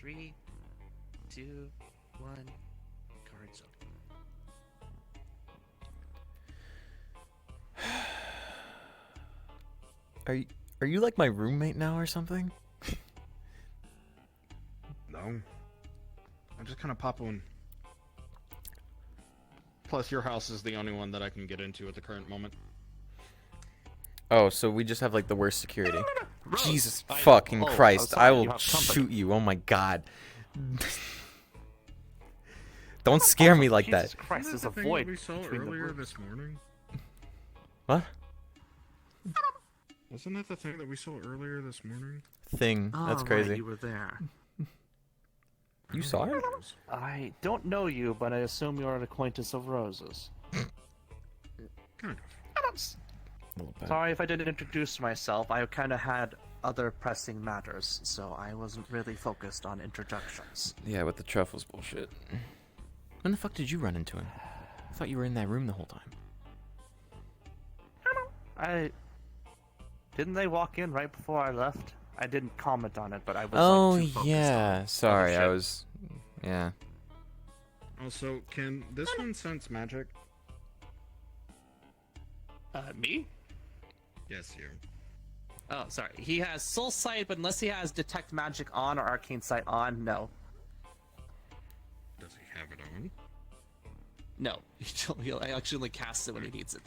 3, 2, 1. Cards open. Are you like my roommate now or something? No. I'm just kind of popping. Plus, your house is the only one that I can get into at the current moment. Oh, so we just have like the worst security. Rose, Jesus fucking Christ! sorry, I you will have company. shoot you. Oh my God! Don't scare me like Jesus that. Christ, there's a Isn't that the thing void that we saw between the earlier rooms. this morning? What? Wasn't that the thing that we saw earlier this morning? Thing? That's crazy. Right, you were there. You saw it? I don't know you, but I assume you're an acquaintance of Rose's. Kind of. A little bit. Sorry if I didn't introduce myself. I kind of had other pressing matters, so I wasn't really focused on introductions. Yeah, with the Truffles bullshit. When the fuck did you run into him? I thought you were in that room the whole time. Didn't they walk in right before I left? I didn't comment on it, but I was Oh like, too focused yeah, on sorry, other I shit. was. Yeah. Also, can this one sense magic? Me? Yes, you. Oh, sorry. He has Soul Sight, but unless he has Detect Magic on or Arcane Sight on, no. Does he have it on? No. He'll actually only cast it when he needs it.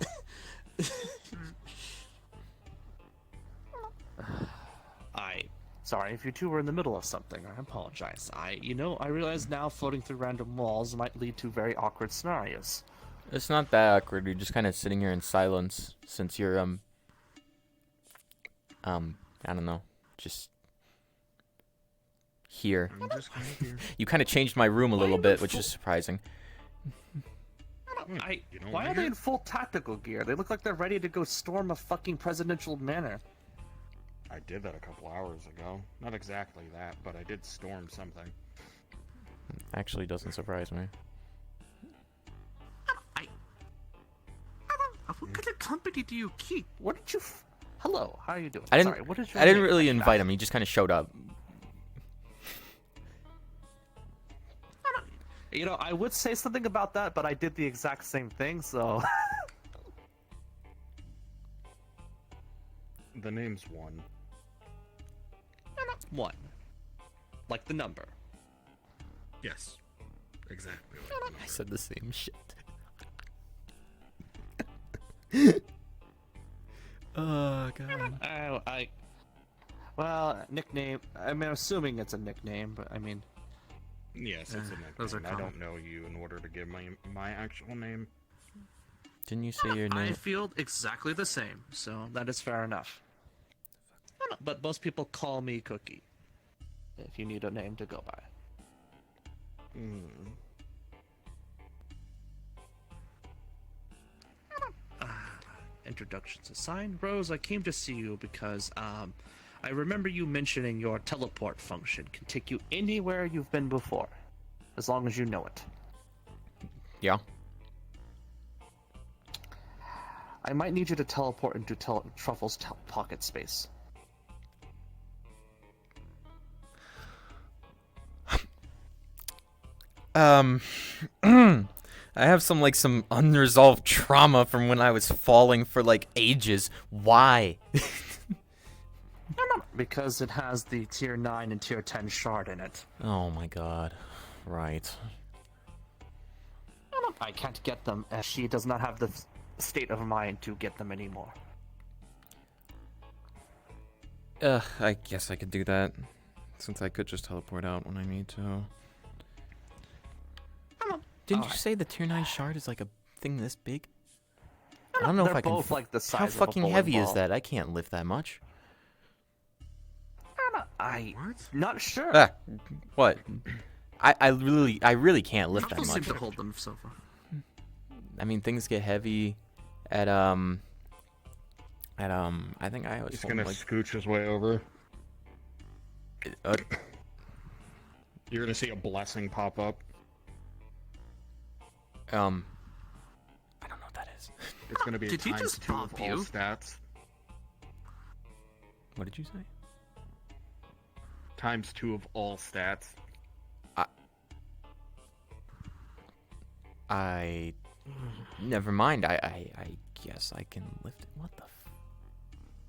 Sorry, if you two were in the middle of something, I apologize. I realize now floating through random walls might lead to very awkward scenarios. It's not that awkward. You're just kind of sitting here in silence since you're I don't know, just here. I'm just kind of here. You kind of changed my room a little bit, which is surprising. You don't Why like are they it? in full tactical gear? They look like they're ready to go storm a fucking presidential manor. I did that a couple hours ago. Not exactly that, but I did storm something. Actually, doesn't surprise me. What kind of company do you keep? What did you? Hello, how are you doing? I didn't. Sorry, what is your I didn't name? really invite him. He just kind of showed up. I would say something about that, but I did the exact same thing, so. The name's one. One. Like the number. Yes. Exactly. I said the same shit. Oh God. Well, nickname. I'm assuming it's a nickname, but I mean. Yes, it's a nickname. those are I common. don't know you in order to give my actual name. Didn't you say your I name? feel exactly the same, so that is fair enough. But most people call me Cookie. If you need a name to go by. Introductions aside, Rose, I came to see you because I remember you mentioning your teleport function can take you anywhere you've been before, as long as you know it. Yeah. I might need you to teleport into Truffles' pocket space. I have some unresolved trauma from when I was falling for ages. Why? Because it has the tier 9 and tier 10 shard in it. Oh my God. Right. I can't get them, as she does not have the state of mind to get them anymore. I guess I could do that, since I could just teleport out when I need to. Didn't you say the tier 9 shard is like a thing this big? I don't know if They're I can. both like the size How of a fucking bowling heavy is ball. that? I can't lift that much. I'm not sure. Ah, what? I really can't lift that Truffles seem much. to hold them so far. I mean, things get heavy at I think I always He's hold gonna like scooch his way over. uh, You're gonna see a blessing pop up. I don't know what that is. It's gonna be a Did he times just 2 of bump all you? stats. What did you say? Times 2 of all stats. Never mind. I guess I can lift it. What the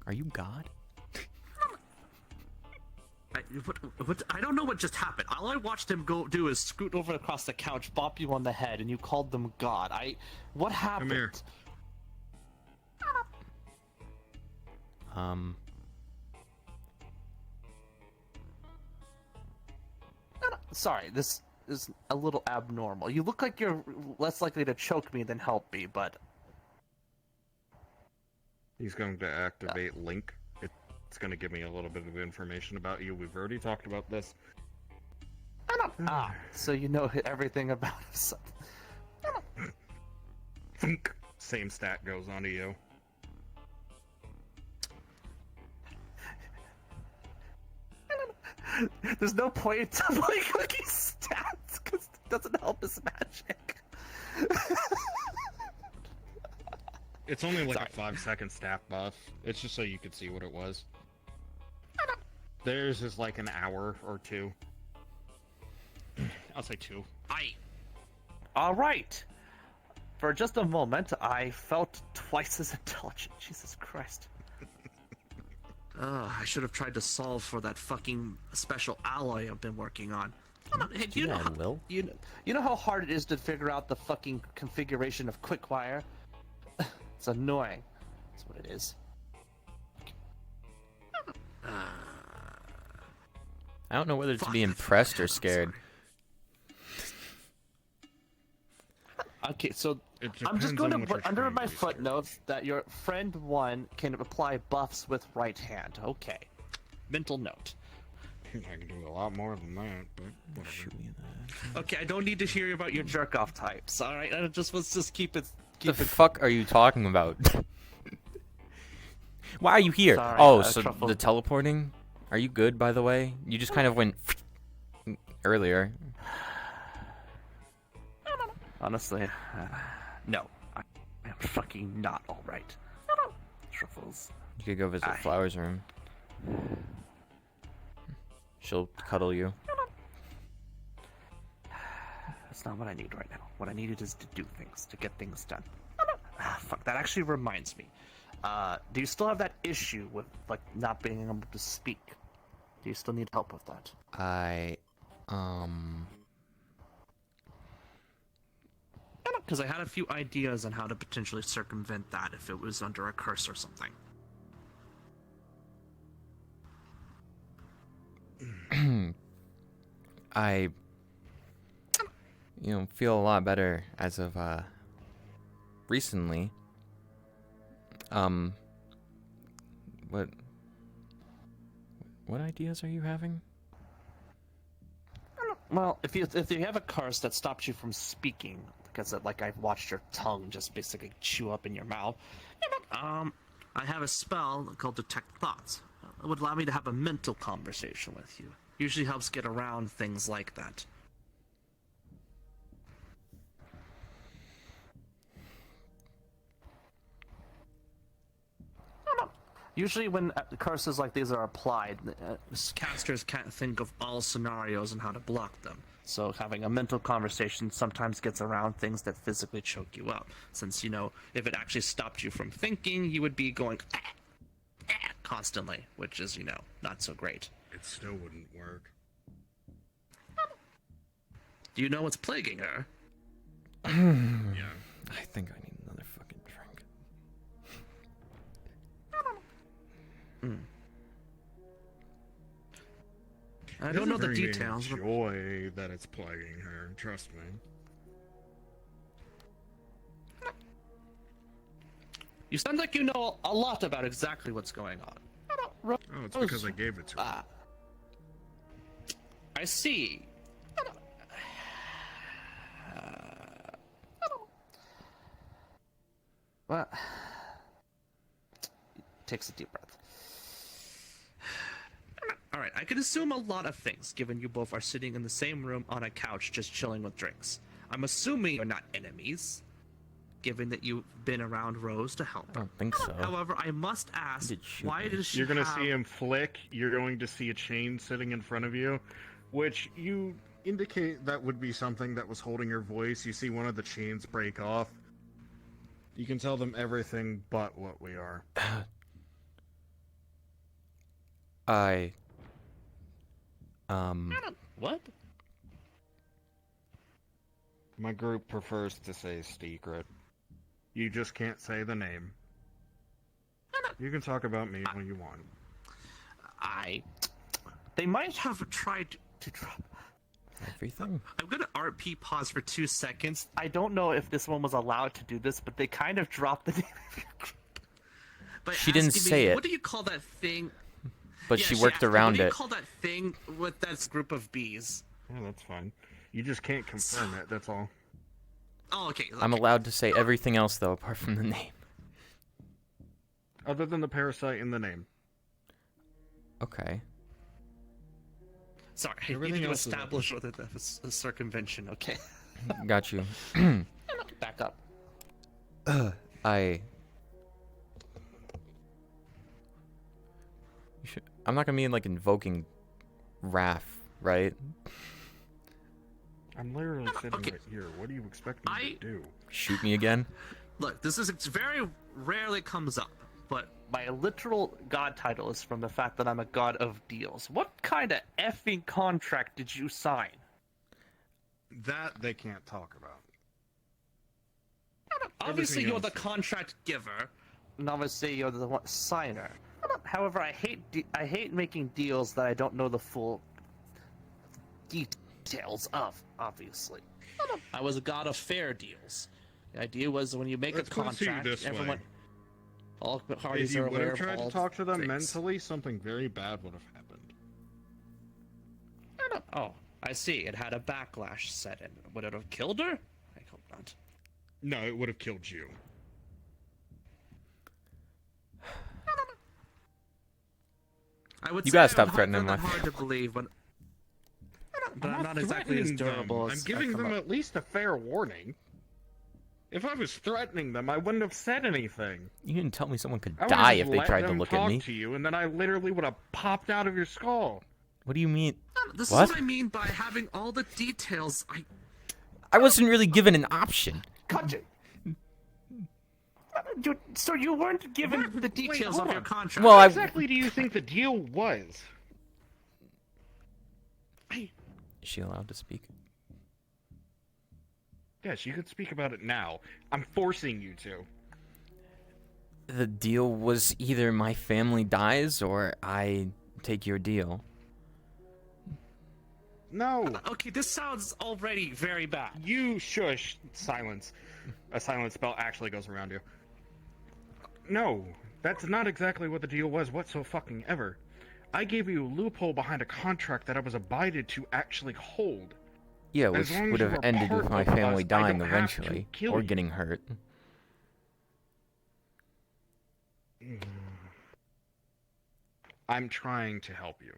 Are you God? I don't know what just happened. All I watched him go do is scoot over across the couch, bop you on the head, and you called them God. What happened? Come here. Sorry, this is a little abnormal. You look like you're less likely to choke me than help me, but... He's going to activate Link. It's going to give me a little bit of information about you. We've already talked about this. So you know everything about us. Thunk. Same stat goes onto you. There's no point to play cookie stats, because it doesn't help his magic. It's only like Sorry. a 5-second stat buff. It's just so you could see what it was. Theirs is like an hour or 2. I'll say 2. Alright. For just a moment, I felt twice as intelligent. Jesus Christ. I should have tried to solve for that fucking special alloy I've been working on. Hey, do you know how, Will? you know how hard it is to figure out the fucking configuration of quick-wire? It's annoying. That's what it is. I don't know whether to Fuck, be I impressed forgot. or scared. Okay, so It I'm just depends going on to what you're put under trying my to be scared footnotes that your friend 1 can apply buffs with right hand. Okay. Mental note. I can do a lot more than that, but whatever. Shoot me in the... Okay, I don't need to hear about your jerk off types. All right, let's just keep it. The fuck are you talking about? Why are you here? Sorry, Oh, so Truffles. the teleporting? Are you good, by the way? You just kind of went earlier. Honestly, no, I'm fucking not all right. Truffles. You could go visit Aye. Flower's room. She'll cuddle you. That's not what I need right now. What I needed is to do things, to get things done. Fuck, that actually reminds me. Do you still have that issue with, like, not being able to speak? Do you still need help with that? Because I had a few ideas on how to potentially circumvent that if it was under a curse or something. I feel a lot better as of recently. What ideas are you having? Well, if you have a curse that stops you from speaking, because like I've watched your tongue just basically chew up in your mouth, I have a spell called Detect Thoughts. It would allow me to have a mental conversation with you. Usually helps get around things like that. Usually when curses like these are applied, casters can't think of all scenarios and how to block them. So having a mental conversation sometimes gets around things that physically choke you out. Since, if it actually stopped you from thinking, you would be going constantly, which is, not so great. It still wouldn't work. Do you know what's plaguing her? Yeah. I think I need another fucking drink. I don't know the Bringing details. But... joy that it's plaguing her. Trust me. You sound like you know a lot about exactly what's going on. Oh, it's because I gave it to her. I see. Well, takes a deep breath. All right, I could assume a lot of things, given you both are sitting in the same room on a couch just chilling with drinks. I'm assuming you're not enemies, given that you've been around Rose to help I her. don't think so. However, I must ask, Did shoot why me. does she You're gonna have... see him flick. You're going to see a chain sitting in front of you, which you indicate that would be something that was holding your voice. You see one of the chains break off. You can tell them everything but what we are. I What? My group prefers to say secret. You just can't say the name. You can talk about me when you want. They might have tried to drop. everything. I'm gonna RP pause for 2 seconds. I don't know if this one was allowed to do this, but they kind of dropped the name of your group. By She didn't asking say me, it. What do you call that thing? But Yeah, she worked asked me, around what do you it. call that thing with that group of bees? Yeah, that's fine. You just can't confirm it, that's all. Oh, okay. I'm allowed to say everything else though, apart from the name. Other than the parasite in the name. Okay. Sorry, I Everything needed to else is establish whether that was a circumvention. Okay. Got you. Back up. I. I'm not gonna be like invoking wrath, right? I'm literally sitting Okay. right here. What do you expect me to do? Shoot me again? Look, this is very rarely comes up, but my literal god title is from the fact that I'm a god of deals. What kind of effing contract did you sign? That they can't talk about. Obviously, Everything you're the else is- contract giver, and obviously you're the signer. However, I hate making deals that I don't know the full details of. Obviously, I was a god of fair deals. The idea was when you make Let's a put it to you contract, this everyone, way. all If parties you are would aware have of tried all to talk to them things. mentally, something very bad would have happened. Oh, I see. It had a backlash set in. Would it have killed her? I hope not. No, it would have killed you. I would You say gotta I stop would threatening find that my hard to believe when. But I'm not exactly as threatening them. durable I'm as giving I come them up. at least a fair warning. If I was threatening them, I wouldn't have said anything. You didn't tell me someone could I would die have if they let tried to them look at talk me. to you, and then I literally would have popped out of your skull. What do you mean? This What? is what I mean by having all the details. I wasn't really given an option. Cut so you weren't given the details hold of your on. contract. Well, What I- exactly do you think the deal was? Is she allowed to speak? Yes, you could speak about it now. I'm forcing you to. The deal was either my family dies or I take your deal. No, Okay, this sounds already very bad. you shush. Silence. A silent spell actually goes around you. No, that's not exactly what the deal was whatsoever. I gave you a loophole behind a contract that I was abided to actually hold. Yeah, As which long as would you have are ended part with my of family us, I dying don't have to eventually kill or you. getting hurt. I'm trying to help you.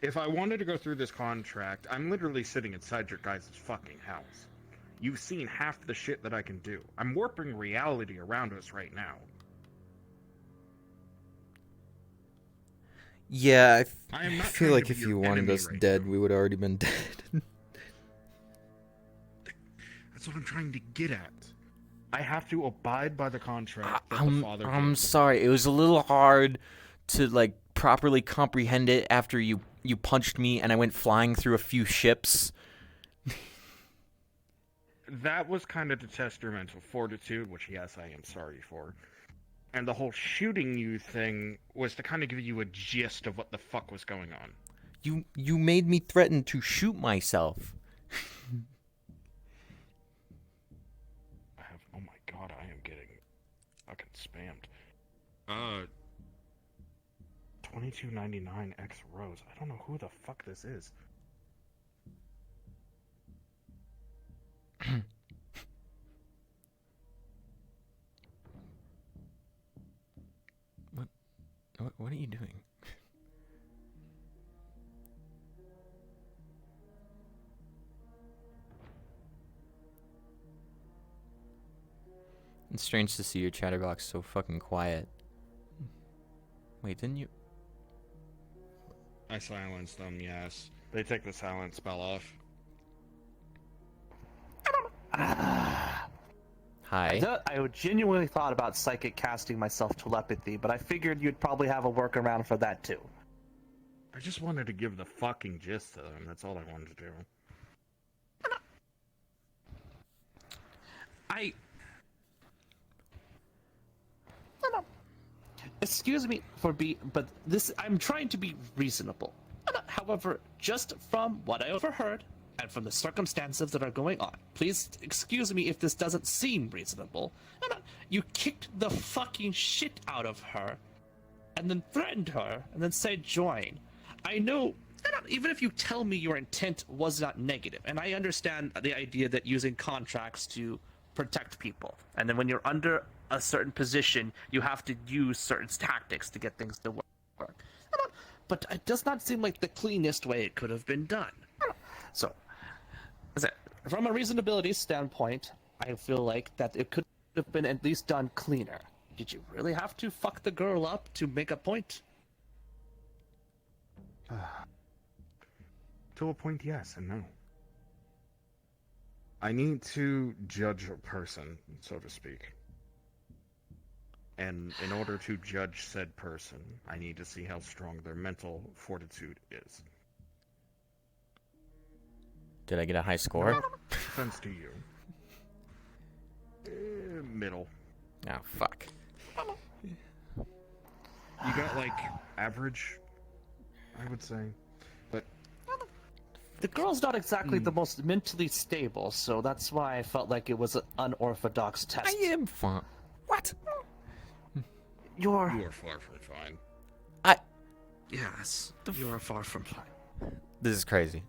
If I wanted to go through this contract, I'm literally sitting inside your guys' fucking house. You've seen half the shit that I can do. I'm warping reality around us right now. Yeah, I am not feel trying like to if be you your wanted enemy us right dead, now. we would already been dead. That's what I'm trying to get at. I have to abide by the contract that the father I'm gave. sorry. It was a little hard to like properly comprehend it after you punched me and I went flying through a few ships. That was kind of to test your mental fortitude, which yes, I am sorry for. And the whole shooting you thing was to kind of give you a gist of what the fuck was going on. You made me threaten to shoot myself. Oh my god, I am getting fucking spammed. 22.99 X Rose. I don't know who the fuck this is. What are you doing? It's strange to see your chatterbox so fucking quiet. Wait, didn't you? I silenced them, yes. They take the silent spell off. Hi. I genuinely thought about psychic casting myself telepathy, but I figured you'd probably have a workaround for that too. I just wanted to give the fucking gist to them. That's all I wanted to do. Excuse me but I'm trying to be reasonable. However, just from what I overheard and from the circumstances that are going on, please excuse me if this doesn't seem reasonable. You kicked the fucking shit out of her, and then threatened her, and then said join. I know, even if you tell me your intent was not negative, and I understand the idea that using contracts to protect people, and then when you're under a certain position, you have to use certain tactics to get things to work. But it does not seem like the cleanest way it could have been done. So, from a reasonability standpoint, I feel like that it could have been at least done cleaner. Did you really have to fuck the girl up to make a point? To a point, yes and no. I need to judge a person, so to speak. And in order to judge said person, I need to see how strong their mental fortitude is. Did I get a high score? No offense to you. Middle. Oh, fuck. You got, like, average, I would say. But The girl's not exactly the most mentally stable, so that's why I felt like it was an unorthodox test. I am fine. What? you are far from fine. Yes, you are far from fine. This is crazy.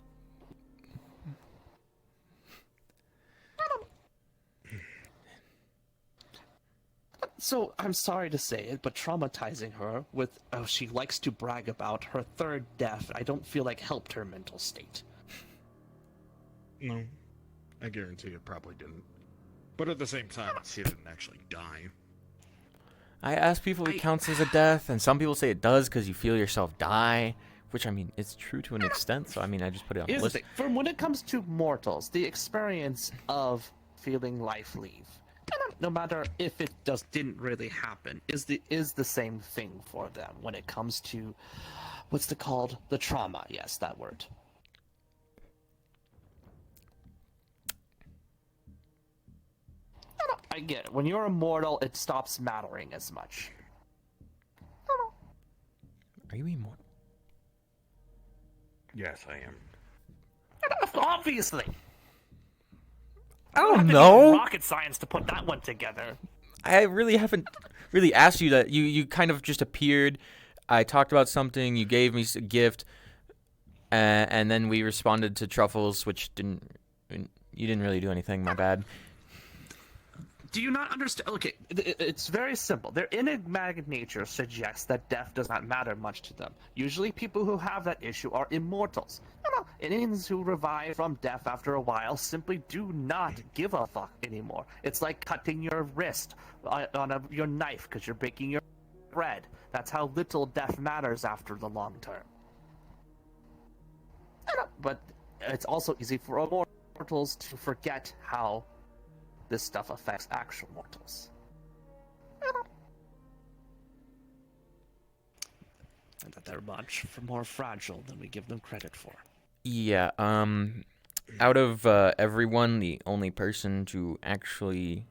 So, I'm sorry to say it, but traumatizing her with, she likes to brag about her third death, I don't feel like helped her mental state. No, I guarantee it probably didn't. But at the same time, she didn't actually die. I asked people if it counts as a death, and some people say it does because you feel yourself die, which, I mean, it's true to an extent, so, I mean, I just put it on the Here's the list. thing. From when it comes to mortals, the experience of feeling life leave, no matter if it just didn't really happen, is the same thing for them when it comes to what's it called? The trauma. Yes, that word. I get it. When you're immortal, it stops mattering as much. Are you immortal? Yes, I am. Obviously. I don't have to be know. rocket science to put that one together. I really haven't really asked you that. You kind of just appeared. I talked about something. You gave me a gift, and then we responded to Truffles, which you didn't really do anything. My bad. Do you not understand? Okay, it's very simple. Their enigmatic nature suggests that death does not matter much to them. Usually people who have that issue are immortals. Aliens who revive from death after a while simply do not give a fuck anymore. It's like cutting your wrist on your knife because you're baking your bread. That's how little death matters after the long term. But it's also easy for immortals to forget how this stuff affects actual mortals. And that they're much more fragile than we give them credit for. Yeah. Out of everyone, the only person to actually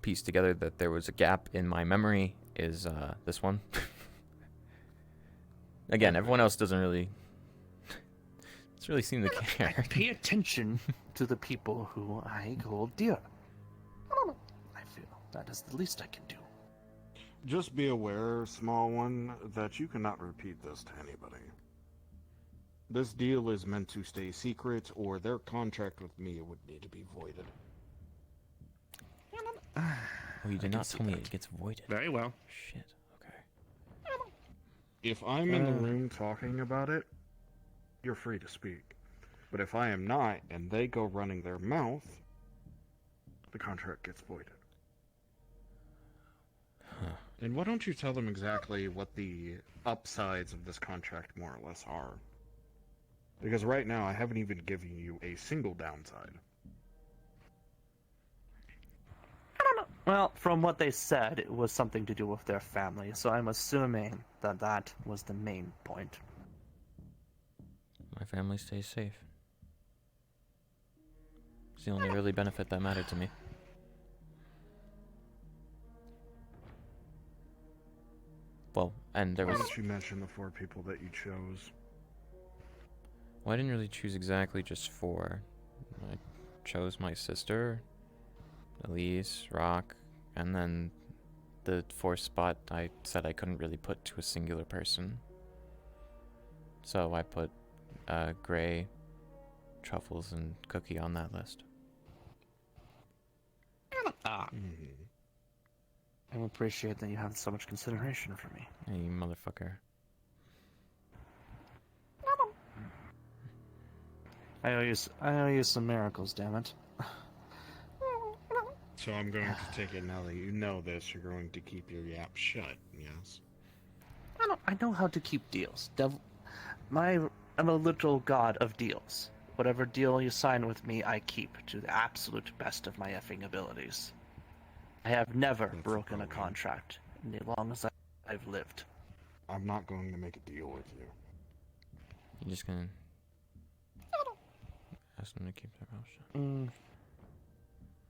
piece together that there was a gap in my memory is this one. Again, everyone else doesn't really seem to care. I pay attention to the people who I hold dear. I feel that is the least I can do. Just be aware, small one, that you cannot repeat this to anybody. This deal is meant to stay secret, or their contract with me would need to be voided. Oh, you did not tell me it gets voided. Very well. Shit. Okay. If I'm in the room talking about it, you're free to speak. But if I am not, and they go running their mouth, the contract gets voided. Huh. And why don't you tell them exactly what the upsides of this contract more or less are? Because right now, I haven't even given you a single downside. I don't know. Well, from what they said, it was something to do with their family, so I'm assuming that that was the main point. My family stays safe. It's the only really benefit that mattered to me. Well, and there Why was... didn't you mention the 4 people that you chose? Well, I didn't really choose exactly just 4. I chose my sister, Elise, Rock, and then the 4th spot I said I couldn't really put to a singular person. So I put Gray, Truffles, and Cookie on that list. I appreciate that you have so much consideration for me. Hey, you motherfucker. I owe you some miracles, damn it. So I'm going to take it now that you know this, you're going to keep your yap shut, yes? I know how to keep deals. I'm a literal god of deals. Whatever deal you sign with me, I keep to the absolute best of my effing abilities. I have never broken a contract in as long as I've lived. I'm not going to make a deal with you. You're just gonna ask them to keep their mouth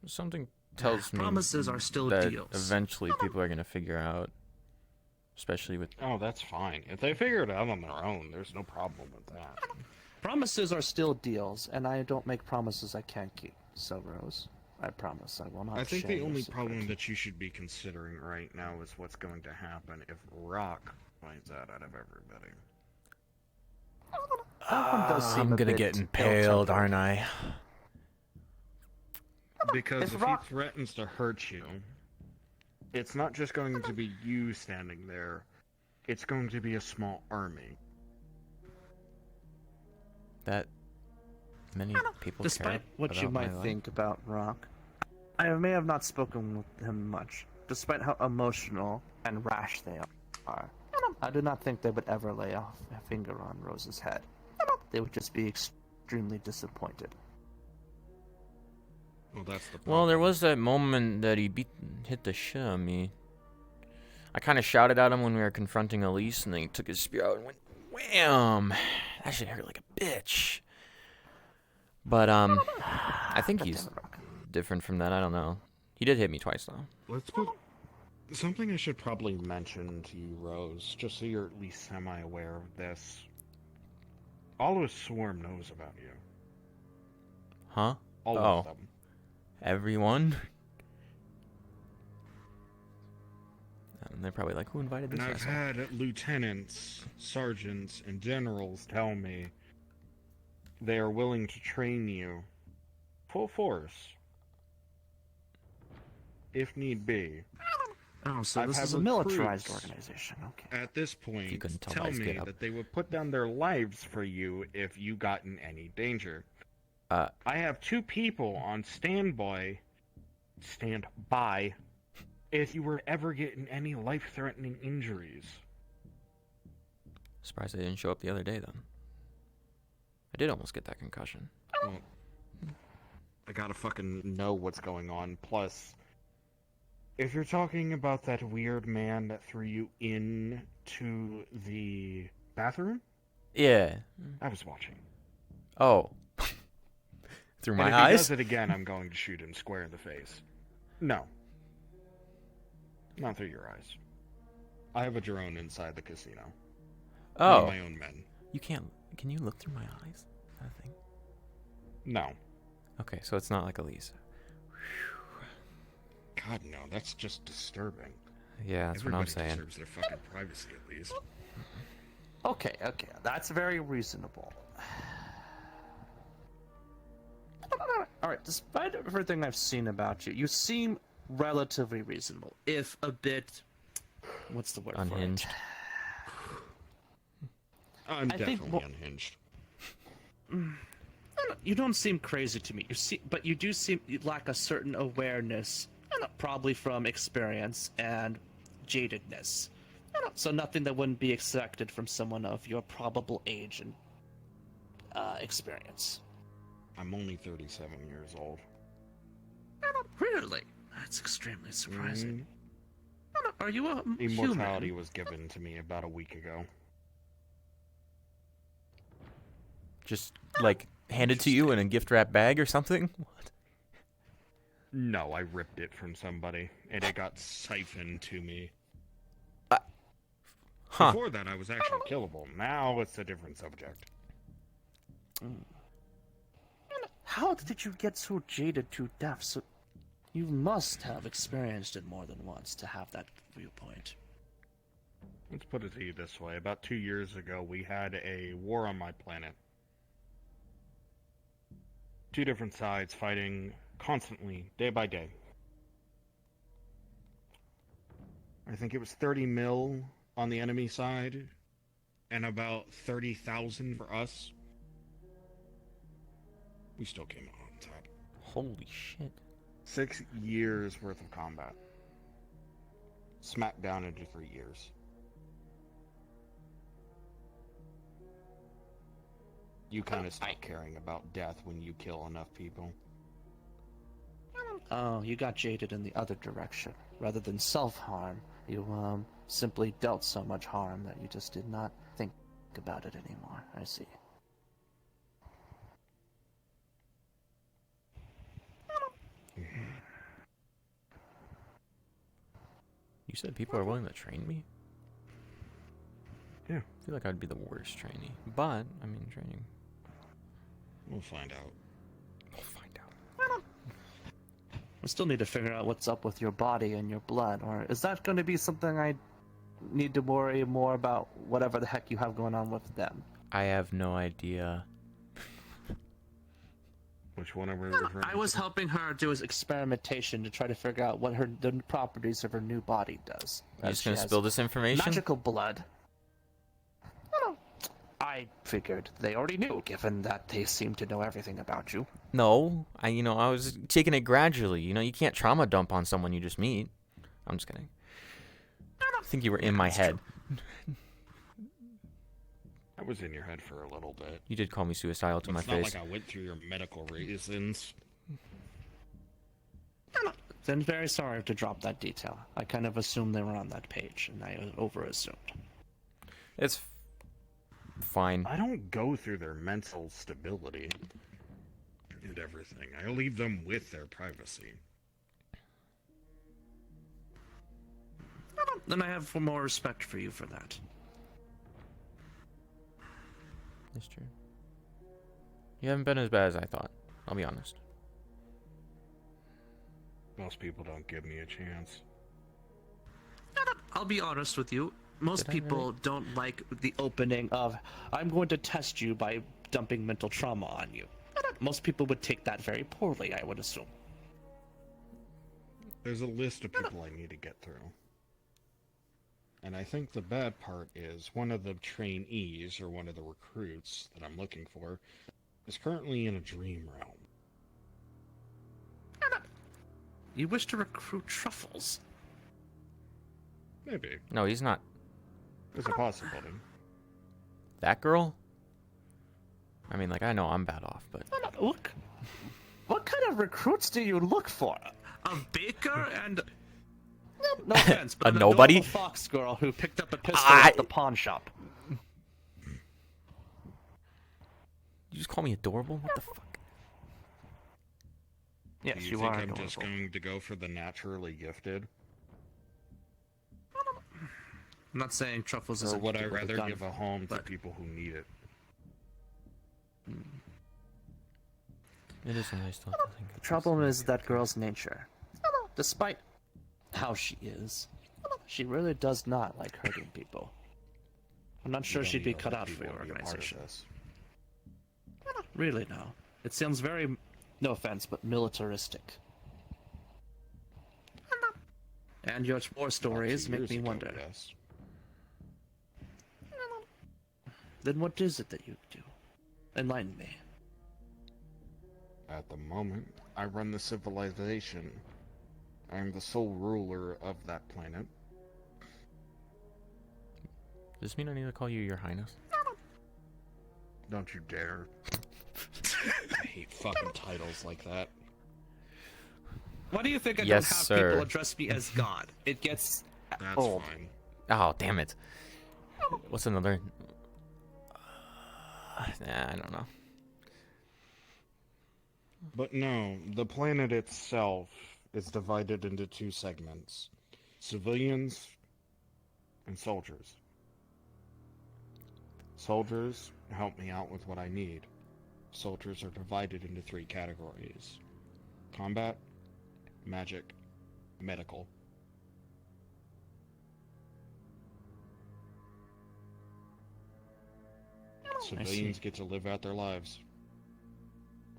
shut. Something tells me Promises are still that deals. eventually people are gonna figure out, especially with... Oh, that's fine. If they figure it out on their own, there's no problem with that. Promises are still deals, and I don't make promises I can't keep. So, Rose, I promise I will not. I think share the your only secret. problem that you should be considering right now is what's going to happen if Rock finds out of everybody. That one does seem I'm a gonna bit get impaled, ill-tempered. aren't I? Because if Rock- he threatens to hurt you, it's not just going to be you standing there. It's going to be a small army. That many people Despite care what you about my might life? think about Rock, I may have not spoken with him much, despite how emotional and rash they are. I do not think they would ever lay off a finger on Rose's head. They would just be extremely disappointed. Well, that's the problem. Well, there was that moment that he hit the shit on me. I kind of shouted at him when we were confronting Elise, and then he took his spear out and went wham! That shit hurt like a bitch. But I think he's different from that. I don't know. He did hit me twice though. Let's put something I should probably mention to you, Rose, just so you're at least semi-aware of this. All of his swarm knows about you. Huh? All Oh. of them. Everyone? And they're probably like, who invited this And I've asshole? had lieutenants, sergeants, and generals tell me they are willing to train you full force, if need be. Oh, so I've this had is a militarized recruits. organization. Okay. At this You point, couldn't tell tell by his me get up. that they would put down their lives for you if you got in any danger. Uh, I have 2 people on standby, if you were to ever getting any life-threatening injuries. Surprised they didn't show up the other day then. I did almost get that concussion. Well, I gotta fucking know what's going on. Plus, if you're talking about that weird man that threw you into the bathroom, Yeah. I was watching. Oh. Through And my if he eyes? does it again, I'm going to shoot him square in the face. No. Not through your eyes. I have a drone inside the casino. One of Oh. my own men. You can't... Can you look through my eyes? Is that a thing? No. Okay, so it's not like Elise. God, no. That's just disturbing. Yeah, that's what I'm Everybody saying. deserves their fucking privacy, at least. Okay, that's very reasonable. Alright, despite everything I've seen about you, you seem relatively reasonable. If a bit... What's the word Unhinged. for I'm I think definitely mo- unhinged. it? You don't seem crazy to me. But you do seem... You lack a certain awareness, probably from experience and jadedness. So nothing that wouldn't be expected from someone of your probable age and experience. I'm only 37 years old. Really? That's extremely surprising. Are you a Immortality human? was given to me about a week ago. Just like handed to you in a gift wrap bag or something? What? No, I ripped it from somebody, and it got siphoned to me. Huh. Before that, I was actually killable. Now it's a different subject. How did you get so jaded to death? So you must have experienced it more than once to have that viewpoint. Let's put it to you this way. About 2 years ago, we had a war on my planet. 2 different sides fighting constantly, day by day. I think it was 30 mil on the enemy side, and about 30,000 for us. We still came out on top. Holy shit. 6 years worth of combat. Smacked down into 3 years. You kind of stop caring about death when you kill enough people. Oh, you got jaded in the other direction. Rather than self-harm, you simply dealt so much harm that you just did not think about it anymore. I see. You said people are willing to train me? Yeah. I feel like I'd be the worst trainee. But, I mean, training. We'll find out. We'll find out. We still need to figure out what's up with your body and your blood, or is that going to be something I need to worry more about whatever the heck you have going on with them? I have no idea. Which one are we referring I was to? helping her do his experimentation to try to figure out what the properties of her new body does. You As just she gonna has spill this information? magical blood. I figured they already knew, given that they seem to know everything about you. No, I was taking it gradually. You can't trauma dump on someone you just meet. I'm just kidding. I think you were in my head. I was in your head for a little bit. You did call me suicidal to my It's not face. like I went through your medical reasons. Then very sorry to drop that detail. I kind of assumed they were on that page, and I over-assumed. It's fine. I don't go through their mental stability and everything. I leave them with their privacy. Then I have more respect for you for that. It's true. You haven't been as bad as I thought. I'll be honest. Most people don't give me a chance. I'll be honest with you. Most Did I people really? don't like the opening of, I'm going to test you by dumping mental trauma on you. Most people would take that very poorly, I would assume. There's a list of people I need to get through. And I think the bad part is one of the trainees, or one of the recruits that I'm looking for, is currently in a dream realm. You wish to recruit Truffles? Maybe. No, he's not. There's a possibility. That girl? I mean, I know I'm bad off, but... Look, what kind of recruits do you look for? A baker and... No offense, but A an nobody? adorable fox girl who picked up a pistol I- at the pawn shop. You just call me adorable? What the fuck? Yes, Do you you think are I'm adorable. just going to go for the naturally gifted? I'm not saying Truffles Or isn't would I good with a rather gun, give a home to but- people who need it? It is a nice thought to think The of. trouble is that girl's nature. Despite how she is, she really does not like hurting people. I'm not sure You don't she'd be need cut other out for people your to be a part of organization. this. Really, no. It sounds very, no offense, but militaristic. And your war About stories 2 make years me ago, wonder. yes. Then what is it that you do? Enlighten me. At the moment, I run the civilization. I am the sole ruler of that planet. Does this mean I need to call you Your Highness? Don't you dare. I hate fucking titles like that. Why do you think I Yes, don't have sir. people address me as God? It gets That's old. fine. Oh, damn it. What's another? Nah, I don't know. But no, the planet itself is divided into two segments. Civilians and soldiers. Soldiers help me out with what I need. Soldiers are divided into three categories: combat, magic, medical. Civilians get to live out their lives.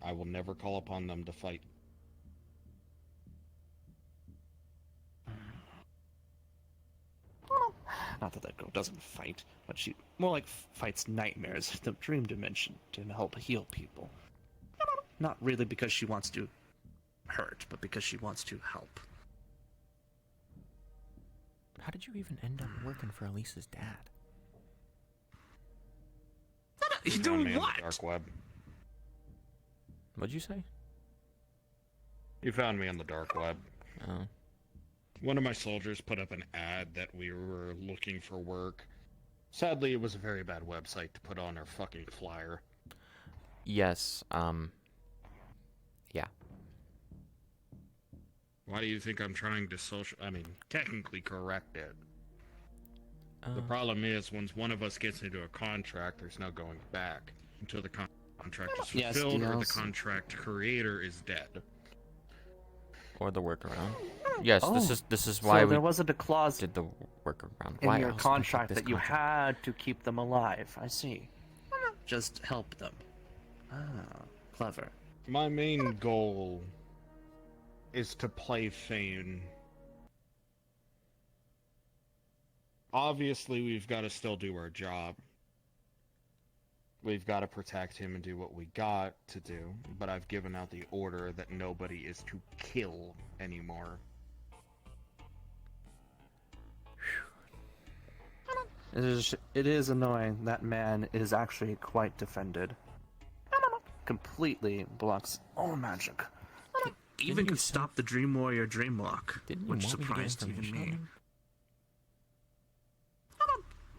I will never call upon them to fight. Not that girl doesn't fight, but she more like fights nightmares, the dream dimension, to help heal people. Not really because she wants to hurt, but because she wants to help. How did you even end up working for Elisa's dad? You Found doing me on the what? dark web. What'd you say? You found me on the dark web. Oh. One of my soldiers put up an ad that we were looking for work. Sadly, it was a very bad website to put on our fucking flyer. Yes, yeah. Why do you think I'm trying to technically correct it? The problem is, once one of us gets into a contract, there's no going back until the contract is Yes, fulfilled or the DLC. contract creator is dead. Or the workaround. Yes, Oh, this is why so we there wasn't a clause did the workaround. in Why your else would I take contract this that you contract? had to keep them alive. I see. Just help them. Ah, clever. My main goal is to play Thane. Obviously, we've got to still do our job. We've got to protect him and do what we got to do, but I've given out the order that nobody is to kill anymore. It is annoying. That man is actually quite defended. Completely blocks all magic. Even you could stop the Dream Warrior Dreamwalk, Didn't you which want me to get surprised even information on me. him?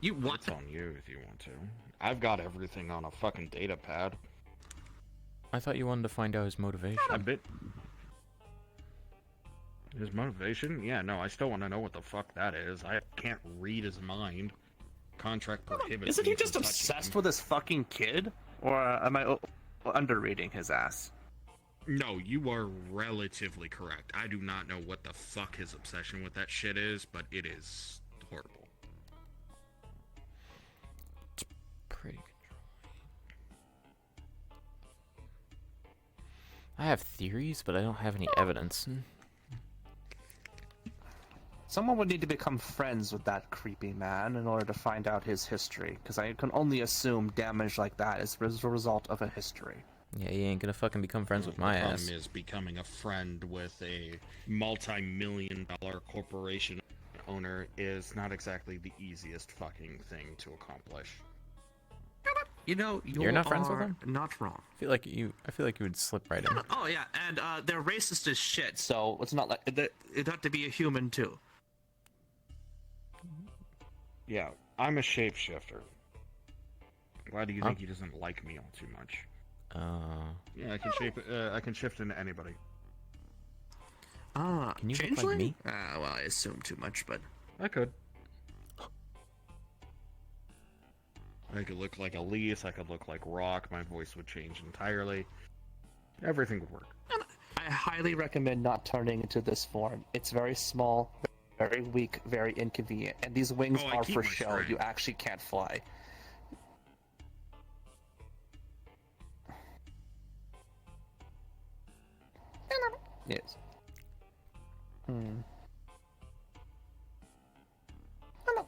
You what? It's on you if you want to. I've got everything on a fucking data pad. I thought you wanted to find out his motivation. A bit. His motivation? Yeah, no, I still want to know what the fuck that is. I can't read his mind. Contract prohibits Isn't me he just from touching obsessed him. with this fucking kid? Or am I underreading his ass? No, you are relatively correct. I do not know what the fuck his obsession with that shit is, but it is horrible. Pretty controlling. I have theories, but I don't have any evidence. Someone would need to become friends with that creepy man in order to find out his history, because I can only assume damage like that is a result of a history. Yeah, you ain't gonna fucking become friends with my The ass. problem is becoming a friend with a multi-million-dollar corporation owner is not exactly the easiest fucking thing to accomplish. You know, You're not friends with him? Not wrong. I feel like you would slip right in. Oh yeah, and they're racist as shit. So it's not like it had to be a human too. Yeah, I'm a shapeshifter. Why do you Huh? think he doesn't like me all too much? Yeah, I can shift into anybody. Ah, Can you look like changeling? me? Well, I assume too much, but I could. I could look like Elise, I could look like Rock, my voice would change entirely. Everything would work. I highly recommend not turning into this form. It's very small, very weak, very inconvenient, and these wings Oh, I are keep for my show. strength. You actually can't fly. Yes.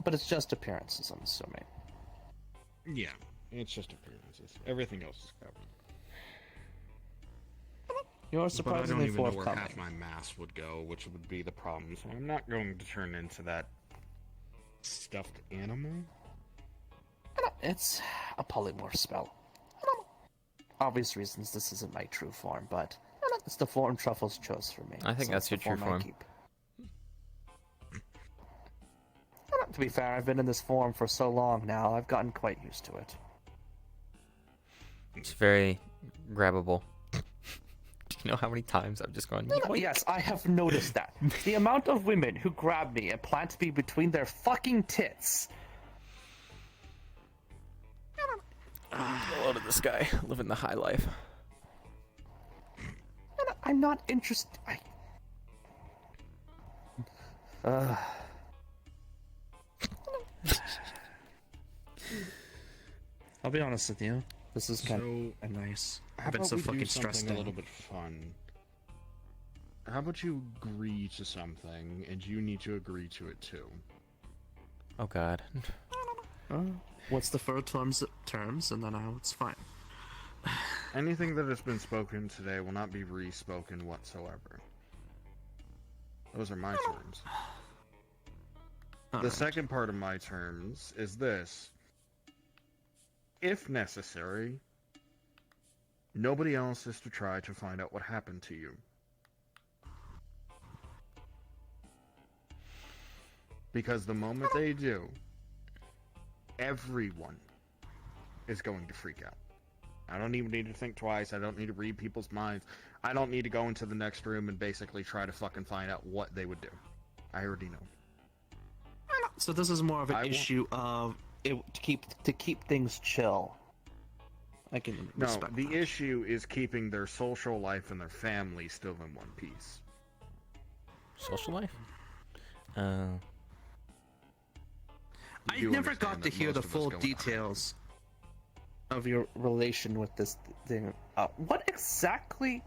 But it's just appearances, I'm assuming. Yeah, it's just appearances. Everything else is covered. You're But I surprisingly don't even know where forthcoming. half my mass would go, which would be the problem. So I'm not going to turn into that stuffed animal. It's a polymorph spell. obvious reasons, this isn't my true form, but it's the form Truffles chose for me. I think so that's it's the your true I form. keep. To be fair, I've been in this form for so long now, I've gotten quite used to it. It's very grabbable. Do you know how many times I've just gone, yoink? Yes, I have noticed that. The amount of women who grab me and plant me between their fucking tits. Hello to this guy, living the high life. I'm not interested. I'll be honest with you. This is kind of nice. How I've been about so we fucking do stressed something a out. little bit fun? How about you agree to something, and you need to agree to it too? Oh god. What's the fur terms, and then it's fine. Anything that has been spoken today will not be re-spoken whatsoever. Those are my terms. The second part of my terms is this. If necessary, nobody else is to try to find out what happened to you. Because the moment they do, everyone is going to freak out. I don't even need to think twice. I don't need to read people's minds. I don't need to go into the next room and basically try to fucking find out what they would do. I already know. So this is more of an issue of to keep things chill. I can respect the that. issue is keeping their social life and their family still in one piece. Social life? I never got to hear the full details of your relation with this thing. What exactly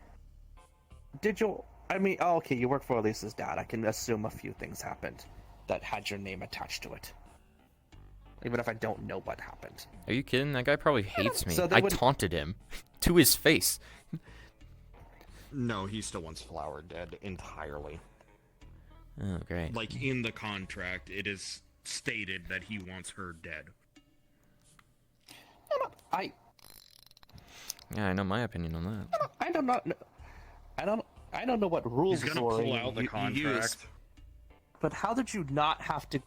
did you... I mean, okay, you work for Elisa's dad. I can assume a few things happened that had your name attached to it. Even if I don't know what happened. Are you kidding? That guy probably hates me. So I taunted him to his face. No, he still wants Flower dead entirely. Oh, great. Like, in the contract, it is stated that he wants her dead. Yeah, I know my opinion on that. I don't know. I don't know what rules He's gonna pull out the contract. you used, but how did you not have to?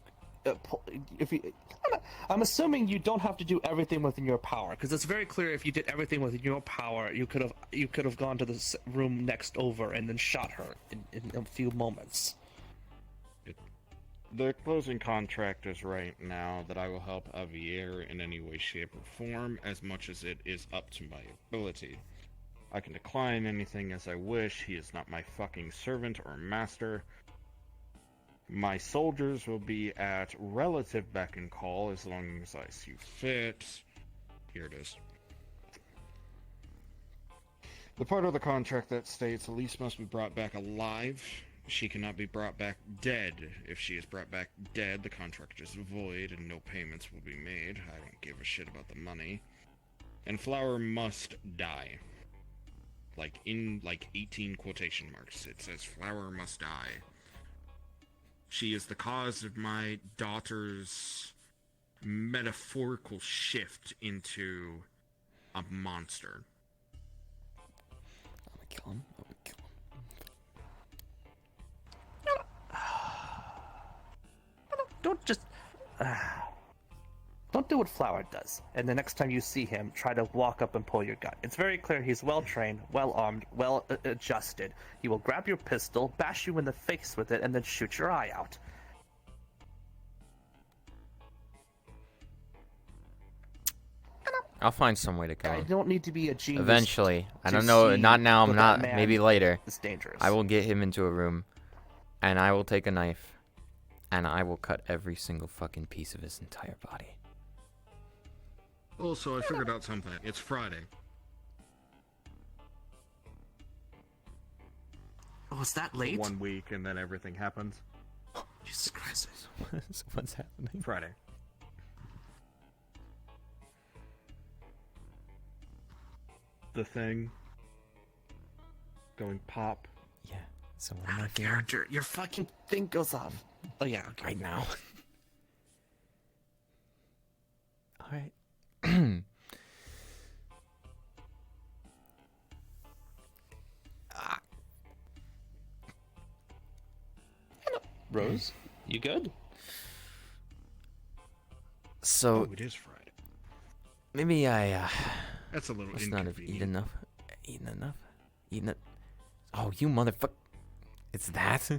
I'm assuming you don't have to do everything within your power, because it's very clear if you did everything within your power, you could have gone to the room next over and then shot her in a few moments. The closing contract is right now that I will help Javier in any way, shape, or form, as much as it is up to my ability. I can decline anything as I wish. He is not my fucking servant or master. My soldiers will be at relative beck and call as long as I see fit. Here it is. The part of the contract that states Elise must be brought back alive. She cannot be brought back dead. If she is brought back dead, the contract is void and no payments will be made. I don't give a shit about the money. And Flower must die. In 18 quotation marks. It says Flower must die. She is the cause of my daughter's metaphorical shift into a monster. I'm gonna kill him. Don't do what Flower does, and the next time you see him, try to walk up and pull your gun. It's very clear he's well-trained, well-armed, well-adjusted. He will grab your pistol, bash you in the face with it, and then shoot your eye out. I'll find some way to kill I him. don't need to be a genius. Eventually. I to don't know. see Not now. I'm that not. man Maybe later. is dangerous. I will get him into a room, and I will take a knife, and I will cut every single fucking piece of his entire body. Also, I figured out something. It's Friday. Oh, is that late? 1 week and then everything happens. Jesus Christ. What's happening? Friday. The thing going pop. Yeah. So what am I Out of feeling character. Your fucking thing goes off. Oh yeah. Okay. right now? All right. Rose, you good? So Oh, it is Friday. maybe I That's a little must not have inconvenient. eaten it. Oh, you motherfucker! It's that.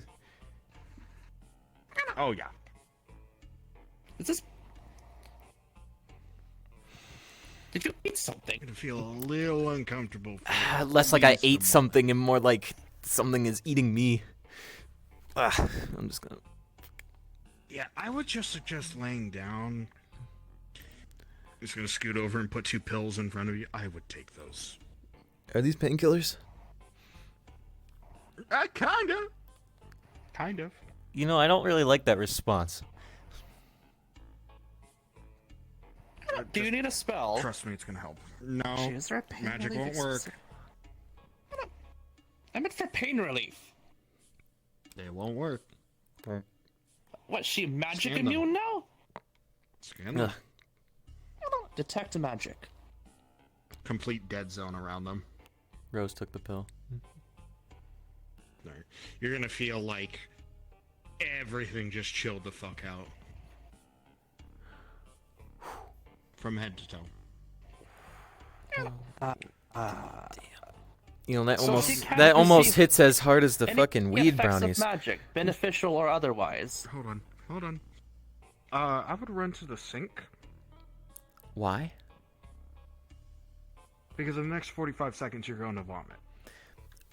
Oh yeah. Is this? Did you eat something? I'm gonna feel a little uncomfortable. For Less like I just a ate moment. something and more like something is eating me. I'm just gonna. Yeah, I would just suggest laying down. Just gonna scoot over and put 2 pills in front of you. I would take those. Are these painkillers? Kind of. Kind of. You know, I don't really like that response. Do you need a spell? Trust me, it's gonna help. No, Actually, is there a pain magic relief won't work. specific- I meant for pain relief. It won't work. What? She magic Scan them. immune now? Scan them. Detect magic. Complete dead zone around them. Rose took the pill. Right. You're gonna feel like everything just chilled the fuck out. From head to toe. You know, that So almost she can't that almost receive hits as hard as the Any fucking weed effects brownies. of magic, beneficial or otherwise. Hold on. I would run to the sink Why? because in the next 45 seconds you're going to vomit.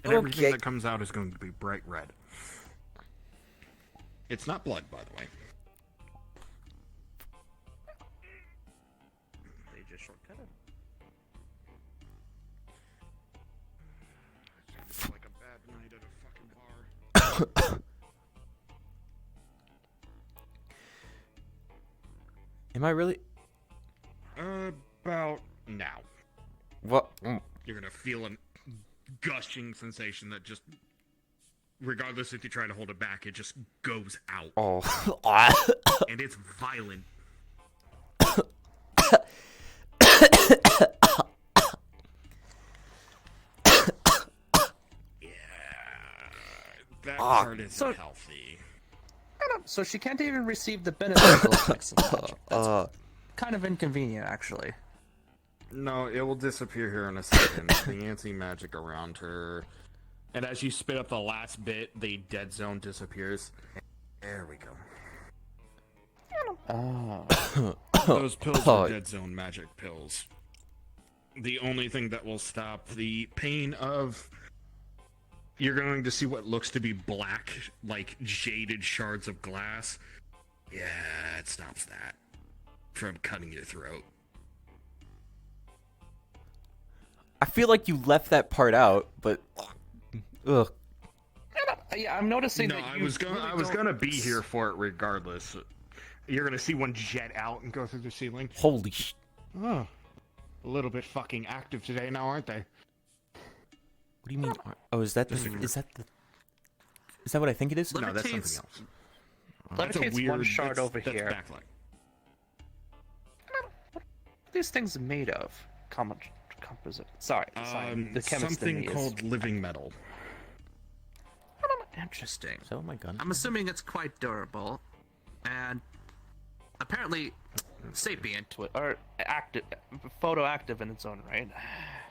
And Okay. everything that comes out is going to be bright red. It's not blood, by the way. They just shortcut it. It's like a bad night at a fucking bar. Am I really? About now. What? You're gonna feel a gushing sensation that just, regardless if you try to hold it back, it just goes out. Oh. And it's violent. Yeah. That part isn't So- healthy. So she can't even receive the beneficial effects of magic. That's Uh, kind of inconvenient, actually. No, it will disappear here in a second. The anti-magic around her. And as you spit up the last bit, the dead zone disappears. There we go. Oh. Those pills Oh. are dead zone magic pills. The only thing that will stop the pain of... You're going to see what looks to be black, like jaded shards of glass. Yeah, it stops that from cutting your throat. I feel like you left that part out, but ugh. Yeah, I'm noticing No, that I you was really don't- gonna be here for it regardless. You're gonna see one jet out and go through the ceiling. Holy sh! Oh, a little bit fucking active today now, aren't they? What do you mean? Oh, is that the? Is that what I think it is? No, that's Levitates- something else. That's a Levitates weird one shard that's- over that's here. backlight. What are these things made of? Composite. Sorry, the chemist in Something me is- called living metal. Interesting. Is that what my gun? I'm assuming it's quite durable, and apparently sapient or active, photoactive in its own right.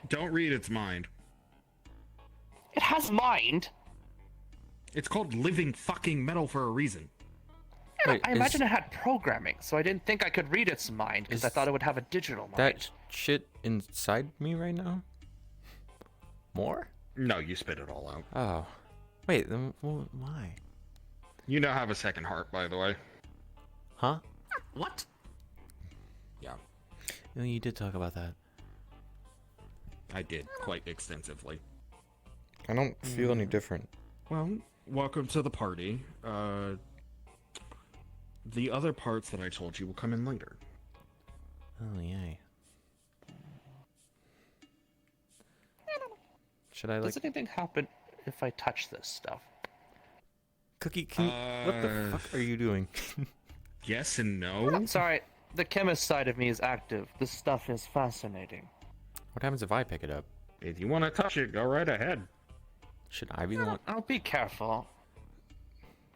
Don't read its mind. It has mind. It's called living fucking metal for a reason. Wait, I imagine it had programming, so I didn't think I could read its mind because I Is thought it would have a digital mind. that shit inside me right now? More? No, you spit it all out. Oh, wait. Then why? You now have a second heart, by the way. Huh? What? Yeah, No, you did talk about that. I did quite extensively. I don't feel any different. Well, welcome to the party. The other parts that I told you will come in later. Oh yay. Should I like Does anything happen if I touch this stuff? Cookie? What the fuck are you doing? Yes and no. Sorry, the chemist side of me is active. This stuff is fascinating. What happens if I pick it up? If you want to touch it, go right ahead. Should I be the one? I'll be careful.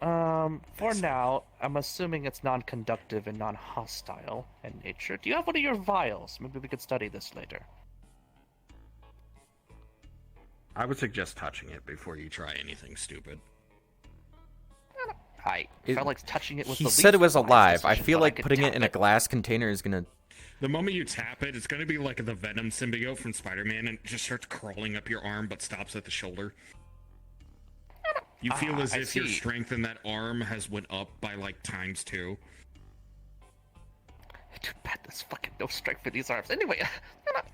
For now, I'm assuming it's non-conductive and non-hostile in nature. Do you have one of your vials? Maybe we could study this later. I would suggest touching it before you try anything stupid. I felt like touching it with He the said it was least alive. wise I decision, feel but like could putting it tap in a glass container is gonna. The moment you tap it, it's going to be like the Venom symbiote from Spider-Man, and it just starts crawling up your arm, but stops at the shoulder. You feel as I if your see. strength in that arm has went up by like ×2. Too bad there's fucking no strength for these arms. Anyway,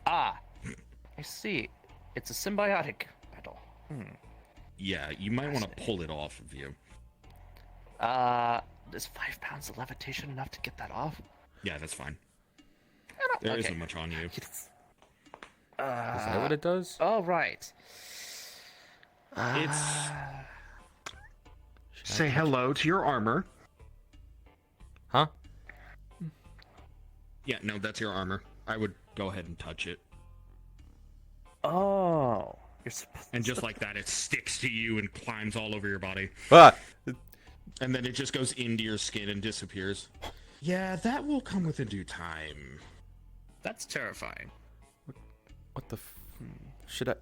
I see. It's a symbiotic metal. Yeah, you might want to pull it off of you. Is 5 pounds of levitation enough to get that off? Yeah, that's fine. There Okay. isn't much on you. Is that what it does? Oh, right. It's... Say hello to your armor. Huh? Yeah, no, that's your armor. I would go ahead and touch it. Oh. You're supposed And just like that, it sticks to you and climbs all over your body. Ah! And then it just goes into your skin and disappears. Yeah, that will come with a due time. That's terrifying. What the? Should I?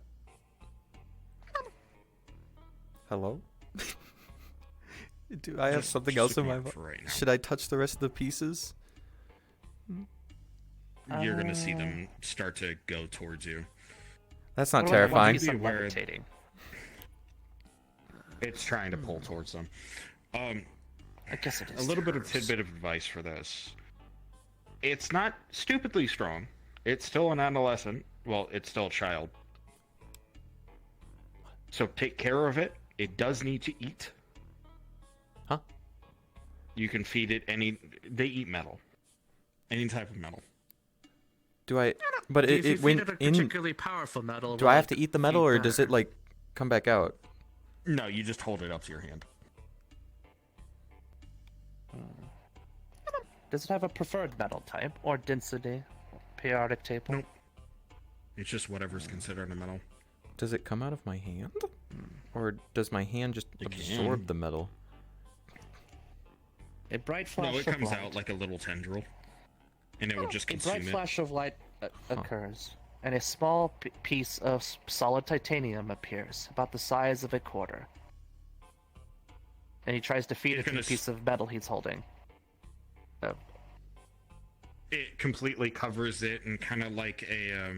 Hello? Do I have Just- something just else in ignore my it mind? for right now. Should I touch the rest of the pieces? You're gonna see them start to go towards you. That's not What about the one terrifying. piece I'm Beware. levitating? It's trying to pull towards them. I guess it A is. little bit of hers. tidbit of advice for this. It's not stupidly strong. It's still an adolescent. Well, it's still a child. So take care of it. It does need to eat. Huh? You can feed it any... They eat metal. Any type of metal. Do I? But If you it feed when it a in. particularly powerful metal. Do I have to eat the metal, or does it like come back out? No, you just hold it up to your hand. Does it have a preferred metal type or density? Periodic table? Nope. It's just whatever's considered a metal. Does it come out of my hand, or does my hand just It absorb can. the metal? A bright flash No, it of comes light. out like a little tendril. And it will just A bright consume it. flash of light occurs, and a small piece of solid titanium appears, about the size of a quarter. And he tries to feed It's it to gonna the piece of metal he's holding. It completely covers it and kind of like a,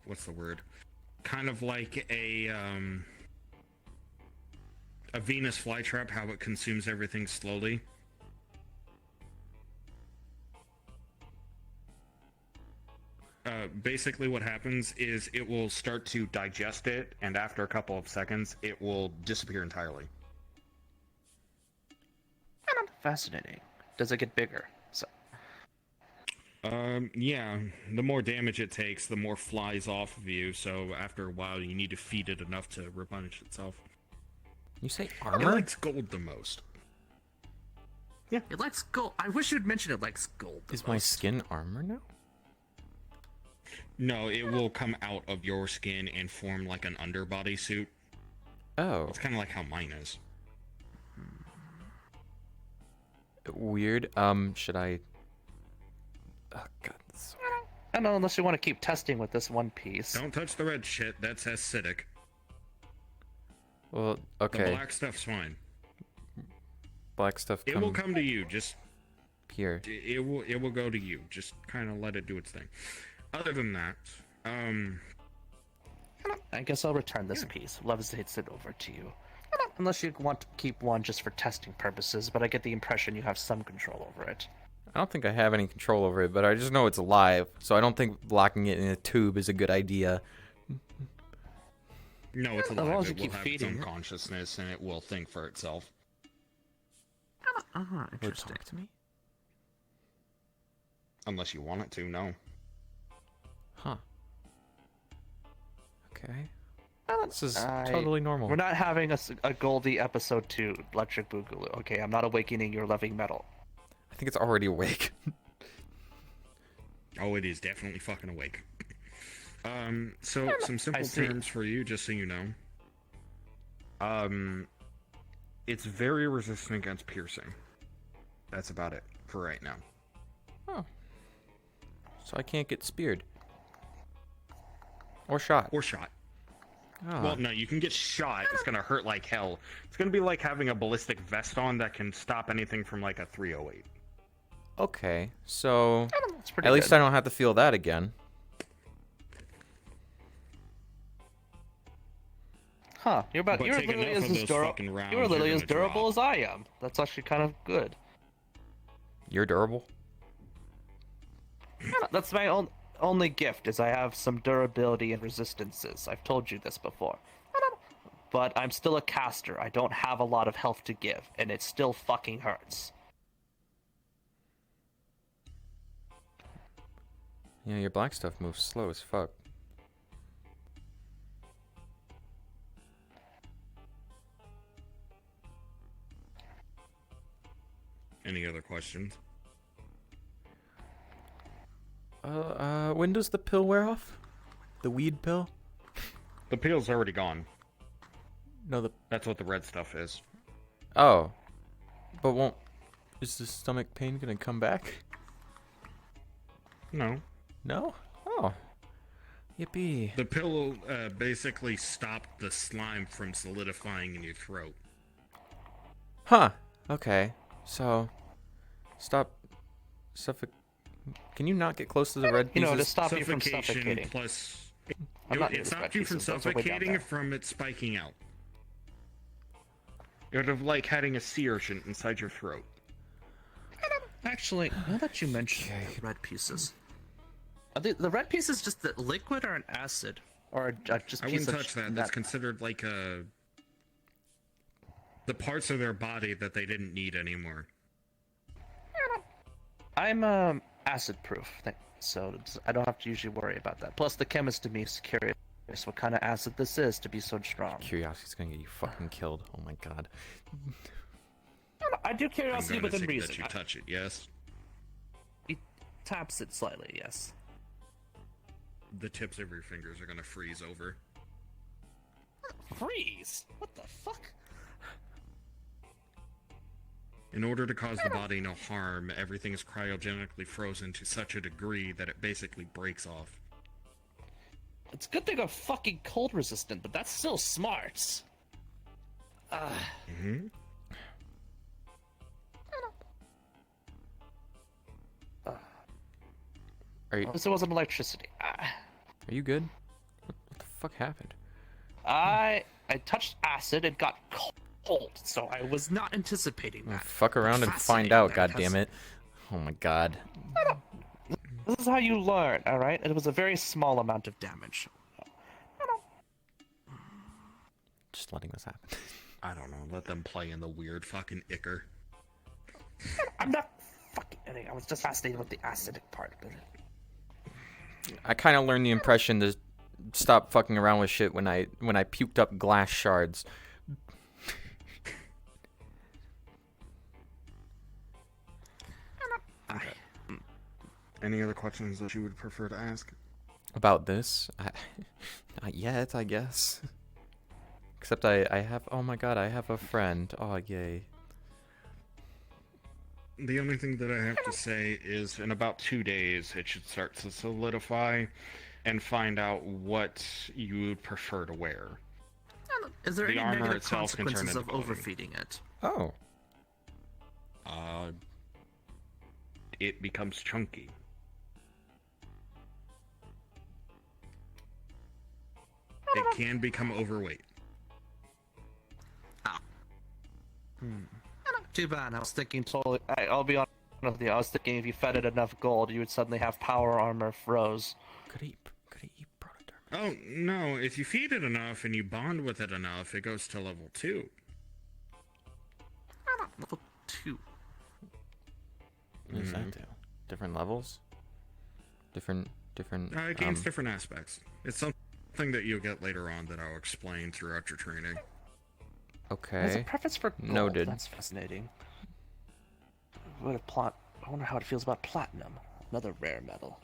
what's the word? Kind of like a Venus flytrap, how it consumes everything slowly. Basically what happens is it will start to digest it, and after a couple of seconds, it will disappear entirely. Fascinating. Does it get bigger? So, Yeah, the more damage it takes, the more flies off of you, so after a while you need to feed it enough to replenish itself. You say It armor? likes gold the most. it likes gold. I wish you'd mention it likes gold. the Is my most. skin armor now? No, it will come out of your skin and form like an underbody suit. Oh, It's kind of like how mine is. weird. Should I? Oh God. That's... I don't know, unless you want to keep testing with this one piece. Don't touch the red shit, that's acidic. Well, The okay. black stuff's fine. Black stuff It come will come to you, just... here. It will go to you. Just kind of let it do its thing. Other than that, I guess I'll return this piece. Levitates it over to you. Unless you want to keep one just for testing purposes, but I get the impression you have some control over it. I don't think I have any control over it, but I just know it's alive, so I don't think locking it in a tube is a good idea. no, it's As long alive. as you It will keep have its feeding own it. consciousness, and it will think for itself. Ah, Will it interesting. talk to me? Unless you want it to, no. Huh. Okay. Well, This is I- totally normal. We're not having a Goldie episode 2, Electric Boogaloo. Okay, I'm not awakening your loving metal. I think it's already awake. Oh, it is definitely fucking awake. So some simple see. terms for you, just so you know. It's very resistant against piercing. That's about it for right now. Oh. So I can't get speared. Or shot. Or shot. Ah. Well, no, you can get shot. It's gonna hurt like hell. It's gonna be like having a ballistic vest on that can stop anything from like a 308. Okay, so That's pretty at least good. I don't have to feel that again. Huh? You're But you're take literally enough as of those durable. fucking rounds, You're literally you're as gonna durable drop. as I am. That's actually kind of good. You're durable? That's my only gift, is I have some durability and resistances. I've told you this before. But I'm still a caster. I don't have a lot of health to give, and it still fucking hurts. Yeah, your black stuff moves slow as fuck. Any other questions? When does the pill wear off? The weed pill? The peel's already gone. No, the... That's what the red stuff is. Oh. But won't... Is the stomach pain gonna come back? No. No? Oh. Yippee. The pill basically stopped the slime from solidifying in your throat. Huh. Okay. So... Stop... Can you not get close to the red You pieces? know, to stop you from Suffocation suffocating. plus... I'm not near It the red stopped you from pieces. Those are way down suffocating there. from it spiking out. It would have like having a sea urchin inside your throat. Actually, now that you mention the red pieces, are the red pieces just the liquid or an acid, or just I piece wouldn't of touch that. That's considered like a... the parts of their body that they didn't need anymore. I'm acid proof, so I don't have to usually worry about that. Plus, the chemist in me is curious what kind of acid this is to be so strong. Curiosity's gonna get you fucking killed. Oh my god. I do I'm curiosity gonna within say reason. that you touch it, yes? It taps it slightly, yes. The tips of your fingers are gonna freeze over. Freeze? What the fuck? In order to cause the body no harm, everything is cryogenically frozen to such a degree that it basically breaks off. It's a good thing I'm fucking cold resistant, but that's still smart. Mm-hmm. Are you, This wasn't electricity. are you good? What the fuck happened? I touched acid and got cold, so I was not anticipating Well, that. fuck around and find Fascinating out, that it has- goddammit. Oh my god. This is how you learn, alright? It was a very small amount of damage. Just letting this happen. I don't know, let them play in the weird fucking ichor. I'm not fucking... I was just fascinated with the acidic part of it. I kind of learned the impression to stop fucking around with shit when I puked up glass shards. Any other questions that you would prefer to ask? About this? Not yet, I guess. Except I have... Oh my god, I have a friend. Oh, yay. The only thing that I have to say is in about 2 days it should start to solidify and find out what you would prefer to wear. Is there The any armor negative itself can turn consequences of into clothing. overfeeding it? Oh. It becomes chunky. It can become overweight. Too bad. I was thinking totally... I'll be honest with you. I was thinking if you fed it enough gold, you would suddenly have power armor froze. Could he eat protoderm? Oh, no, if you feed it enough and you bond with it enough, it goes to level 2. Level 2. What does that do? Different levels? Different... It gains different aspects. It's something that you'll get later on that I'll explain throughout your training. There's a Okay. preference for gold. Noted. That's fascinating. What a plot. I wonder how it feels about platinum. Another rare metal.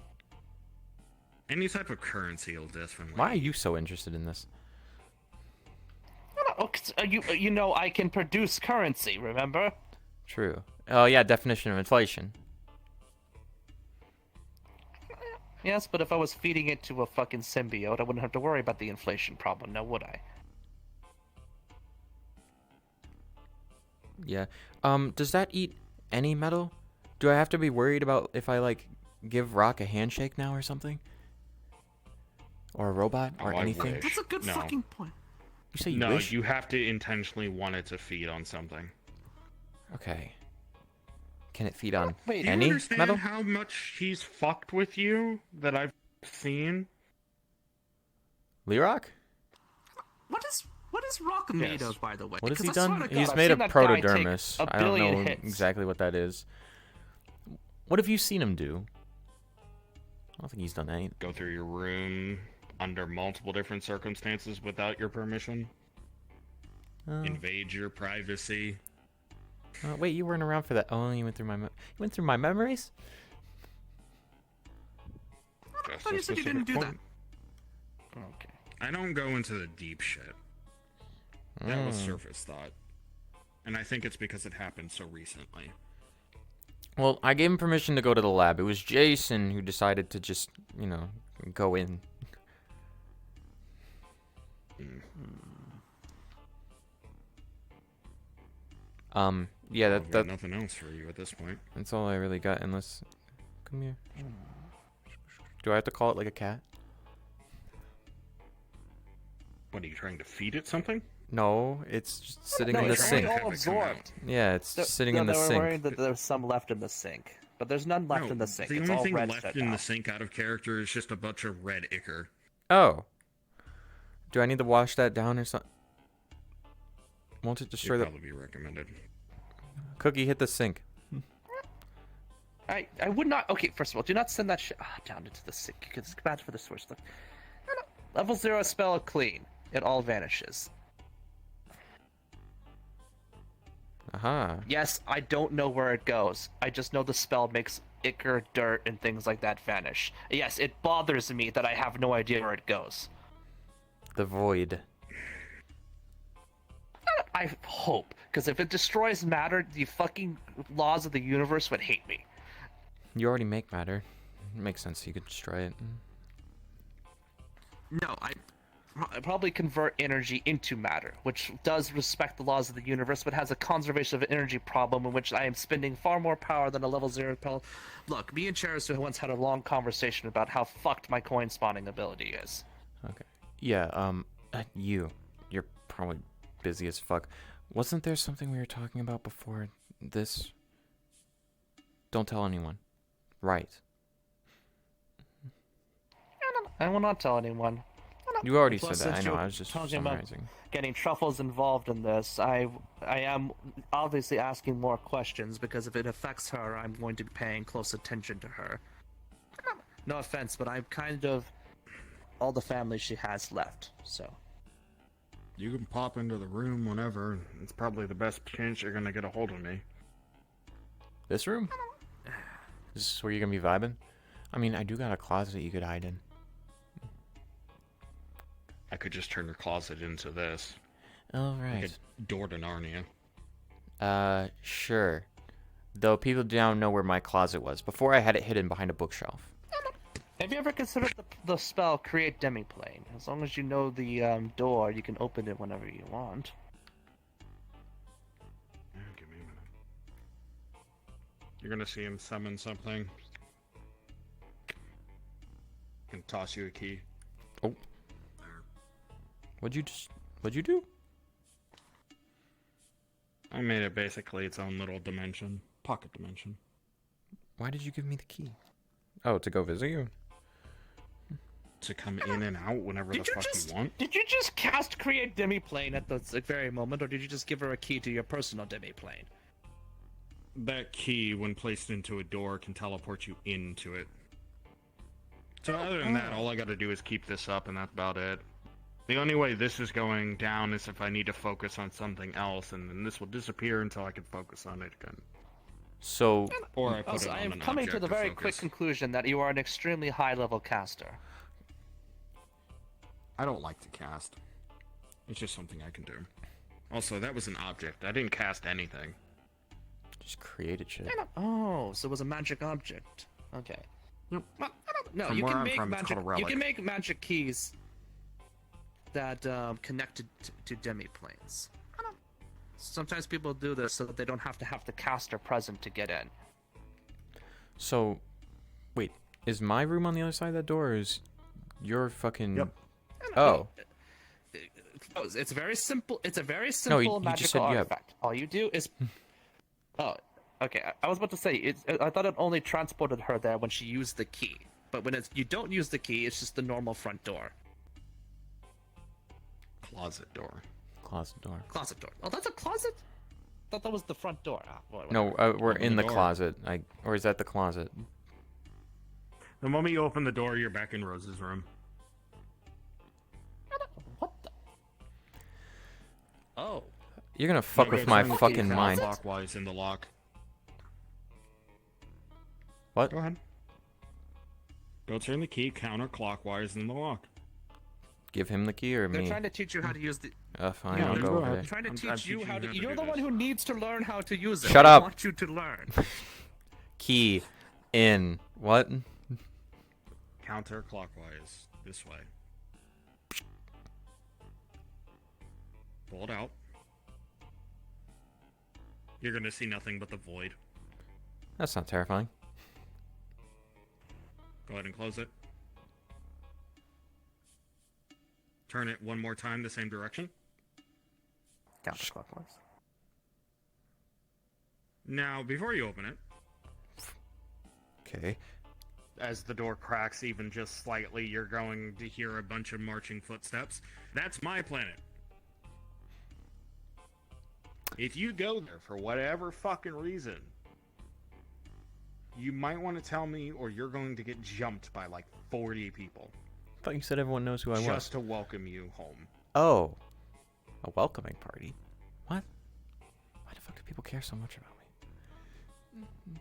Any type of currency will definitely... Why are you so interested in this? Oh, You know I can produce currency. Remember? True. Oh yeah, definition of inflation. Yes, but if I was feeding it to a fucking symbiote, I wouldn't have to worry about the inflation problem, now would I? Yeah. Does that eat any metal? Do I have to be worried about if I like give Rock a handshake now or something? Or a robot or I anything? wish. That's a good No. fucking point. You say you No, wish? you have to intentionally want it to feed on something. Okay. Can it feed on Wait, Do you any understand metal? how much he's fucked with you that I've seen? Lerock? What is Rock made Yes. of, by the way? What has he Because I swear done? to He's God, I've made seen of that guy take protodermis. a I don't billion know hits. exactly what that is. What have you seen him do? I don't think he's done anything. Go through your room under multiple different circumstances without your permission. Invade your privacy. Wait, you weren't around for that. Oh, you went through my you went through my memories? Just thought a you said you specific didn't do point. Okay. I don't go into the deep shit. That was surface thought. And I think it's because it happened so recently. Well, I gave him permission to go to the lab. It was Jason who decided to just, you know, go in. Yeah, I've got that nothing else for you at this point. that's all I really got. Unless, come here. Do I have to call it like a cat? What, are you trying to feed it something? No, it's just sitting No, in the it's sink. all Have it come absorbed. Yeah, it's There- sitting no, in the they were sink. worried that there's some left in the sink, but there's none left No, in the sink. the It's only all thing red left shit in now. the sink out of character is just a bunch of red ichor. Oh. Do I need to wash that down or something? Won't it destroy Should the probably be recommended. cookie? Hit the sink. I would not. Okay, first of all, do not send that shit down into the sink because it's bad for the source. Look, no. Level 0 spell clean. It all vanishes. Aha. Yes, I don't know where it goes. I just know the spell makes ichor, dirt, and things like that vanish. Yes, it bothers me that I have no idea where it goes. The void. I hope, because if it destroys matter, the fucking laws of the universe would hate me. You already make matter. It makes sense. You could destroy it. No, I probably convert energy into matter, which does respect the laws of the universe, but has a conservation of energy problem in which I am spending far more power than a level 0 spell. Look, me and Cherisu once had a long conversation about how fucked my coin spawning ability is. Okay. Yeah. You're probably busy as fuck. Wasn't there something we were talking about before this? Don't tell anyone. Right. I will not tell anyone. You already Plus, said that. I since know. you're I was just talking about summarizing. getting Truffles involved in this, I am obviously asking more questions because if it affects her, I'm going to be paying close attention to her. No offense, but I'm kind of all the family she has left, so. You can pop into the room whenever. It's probably the best chance you're gonna get a hold of me. This room? This is where you're gonna be vibing? I mean, I do got a closet you could hide in. I could just turn your closet into this. All Like right. a door to Narnia. Sure. Though people don't know where my closet was. Before I had it hidden behind a bookshelf. Have you ever considered the spell Create Demiplane? As long as you know the door, you can open it whenever you want. Yeah, give me a minute. You're gonna see him summon something. And toss you a key. Oh. There. What'd you do? I made it basically its own little dimension. Pocket dimension. Why did you give me the key? Oh, to go visit you? To come in and out whenever the fuck you want. Did you just cast Create Demiplane at the very moment, or did you just give her a key to your personal Demiplane? That key, when placed into a door, can teleport you into it. So other than that, all I gotta do is keep this up, and that's about it. The only way this is going down is if I need to focus on something else, and then this will disappear until I can focus on it again. So, Or I put Also, it on I am an coming to object the very focus. quick conclusion that you are an extremely high-level caster. I don't like to cast. It's just something I can do. Also, that was an object. I didn't cast anything. Just created shit. Oh, so it was a magic object. Okay. Yep. Well, I don't know. From You where can I'm make from, it's magic. called a You can relic. make magic keys that connected to demi-planes. Sometimes people do this so that they don't have the caster present to get in. So, wait, is my room on the other side of that door, or is your fucking... Yep. Oh. It's very simple. It's a very No, simple you just magical said yeah. artifact. All you do is... Oh, okay. I was about to say, I thought it only transported her there when she used the key. But when you don't use the key, it's just the normal front door. Closet door. Closet door. Closet door. Oh, that's a closet? I thought that was the front door. Ah, boy, No, we're Open in the the door. closet. Or is that the closet? The moment you open the door, you're back in Rose's room. What the? Oh. You're gonna fuck Now with go my turn the key fucking mind. counterclockwise in the lock. What? Go ahead. Go turn the key counterclockwise in the lock. Give him the key or They're me? trying to teach you how to use the... Fine, Yeah, I'll you go go over ahead. there. They're trying to I'm teach you teaching how to... how to You're do the one this. who needs to learn how to use it. Shut I up. want you to learn. Key in what? Counterclockwise. This way. Pull it out. You're gonna see nothing but the void. That's not terrifying. Go ahead and close it. Turn it one more time the same direction. Counterclockwise. Now, before you open it, Okay. as the door cracks even just slightly, you're going to hear a bunch of marching footsteps. That's my planet. If you go there for whatever fucking reason, you might want to tell me or you're going to get jumped by like 40 people I thought you said everyone knows who I was. just to welcome you home. Oh. A welcoming party? What? Why the fuck do people care so much about me?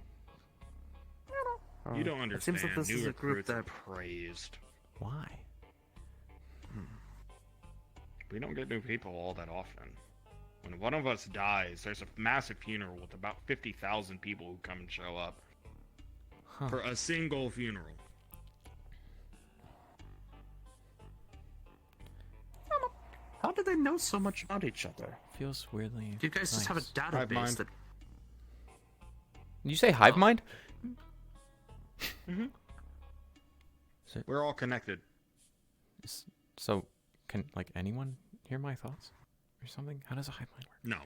You don't It understand. seems like this New is a group recruits that... are praised. Why? We don't get new people all that often. When one of us dies, there's a massive funeral with about 50,000 people who come and show up Huh. for a single funeral. How do they know so much about each other? Feels weirdly. You guys just have a nice. Hive mind. database that... Did you say hive mind? We're all connected. So, can like anyone hear my thoughts or something? How does a hive mind No,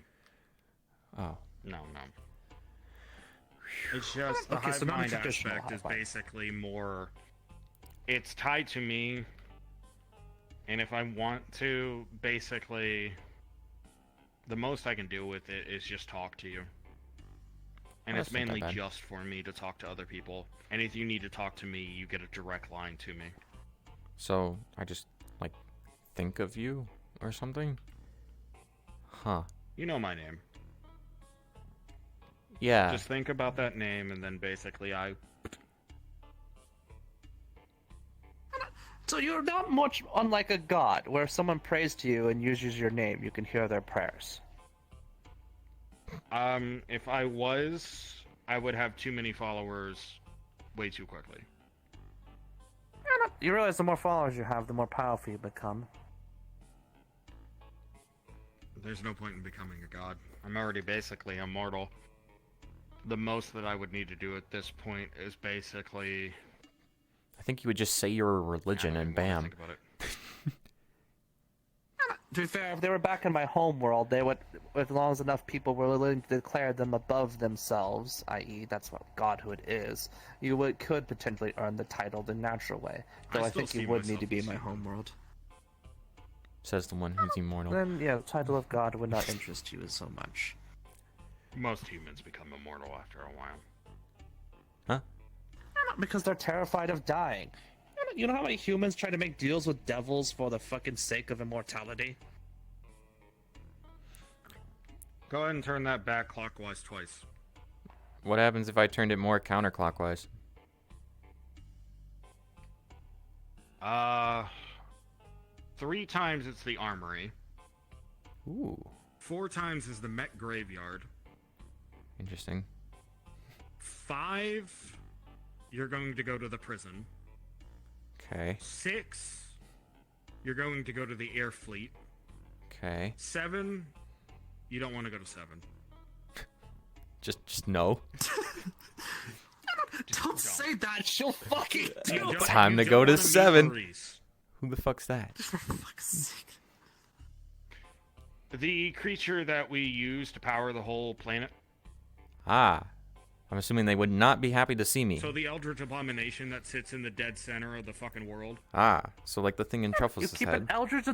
work? Oh. no. It's just the Okay, hive so not a mind traditional aspect is hive mind. basically more. It's tied to me, and if I want to, basically, the most I can do with it is just talk to you. And Oh, it's that's not that mainly bad. just for me to talk to other people. And if you need to talk to me, you get a direct line to me. So I just like think of you or something? Huh. You know my name. Yeah. Just think about that name, and then basically I. So you're not much unlike a god, where if someone prays to you and uses your name, you can hear their prayers. If I was, I would have too many followers way too quickly. You realize the more followers you have, the more powerful you become. There's no point in becoming a god. I'm already basically immortal. The most that I would need to do at this point is basically. I think you would just say your religion I and don't even wanna bam. think about it. To be fair, if they were back in my home world, they would, as long as enough people were willing to declare them above themselves, i.e., that's what godhood is, you could potentially earn the title the natural way. Though I still think you see would need myself to be as in my human. home world. Says the one who's immortal. Then, yeah, the title of god would not interest you so much. Most humans become immortal after a while. Huh? Because they're terrified of dying. You know how many humans try to make deals with devils for the fucking sake of immortality? Go ahead and turn that back clockwise twice. What happens if I turned it more counterclockwise? 3 times it's the armory. Ooh. 4 times is the Met Graveyard. Interesting. 5, you're going to go to the prison. Okay. 6, you're going to go to the air fleet. Okay. 7, you don't want to go to 7. Just no. Don't say that. She'll fucking do it. Time to go to 7. Who the fuck's that? For fuck's sake. The creature that we use to power the whole planet. Ah. I'm assuming they would not be happy to see me. So the Eldritch Abomination that sits in the dead center of the fucking world. Ah. So like the thing in You Truffles' keep head. an Eldritch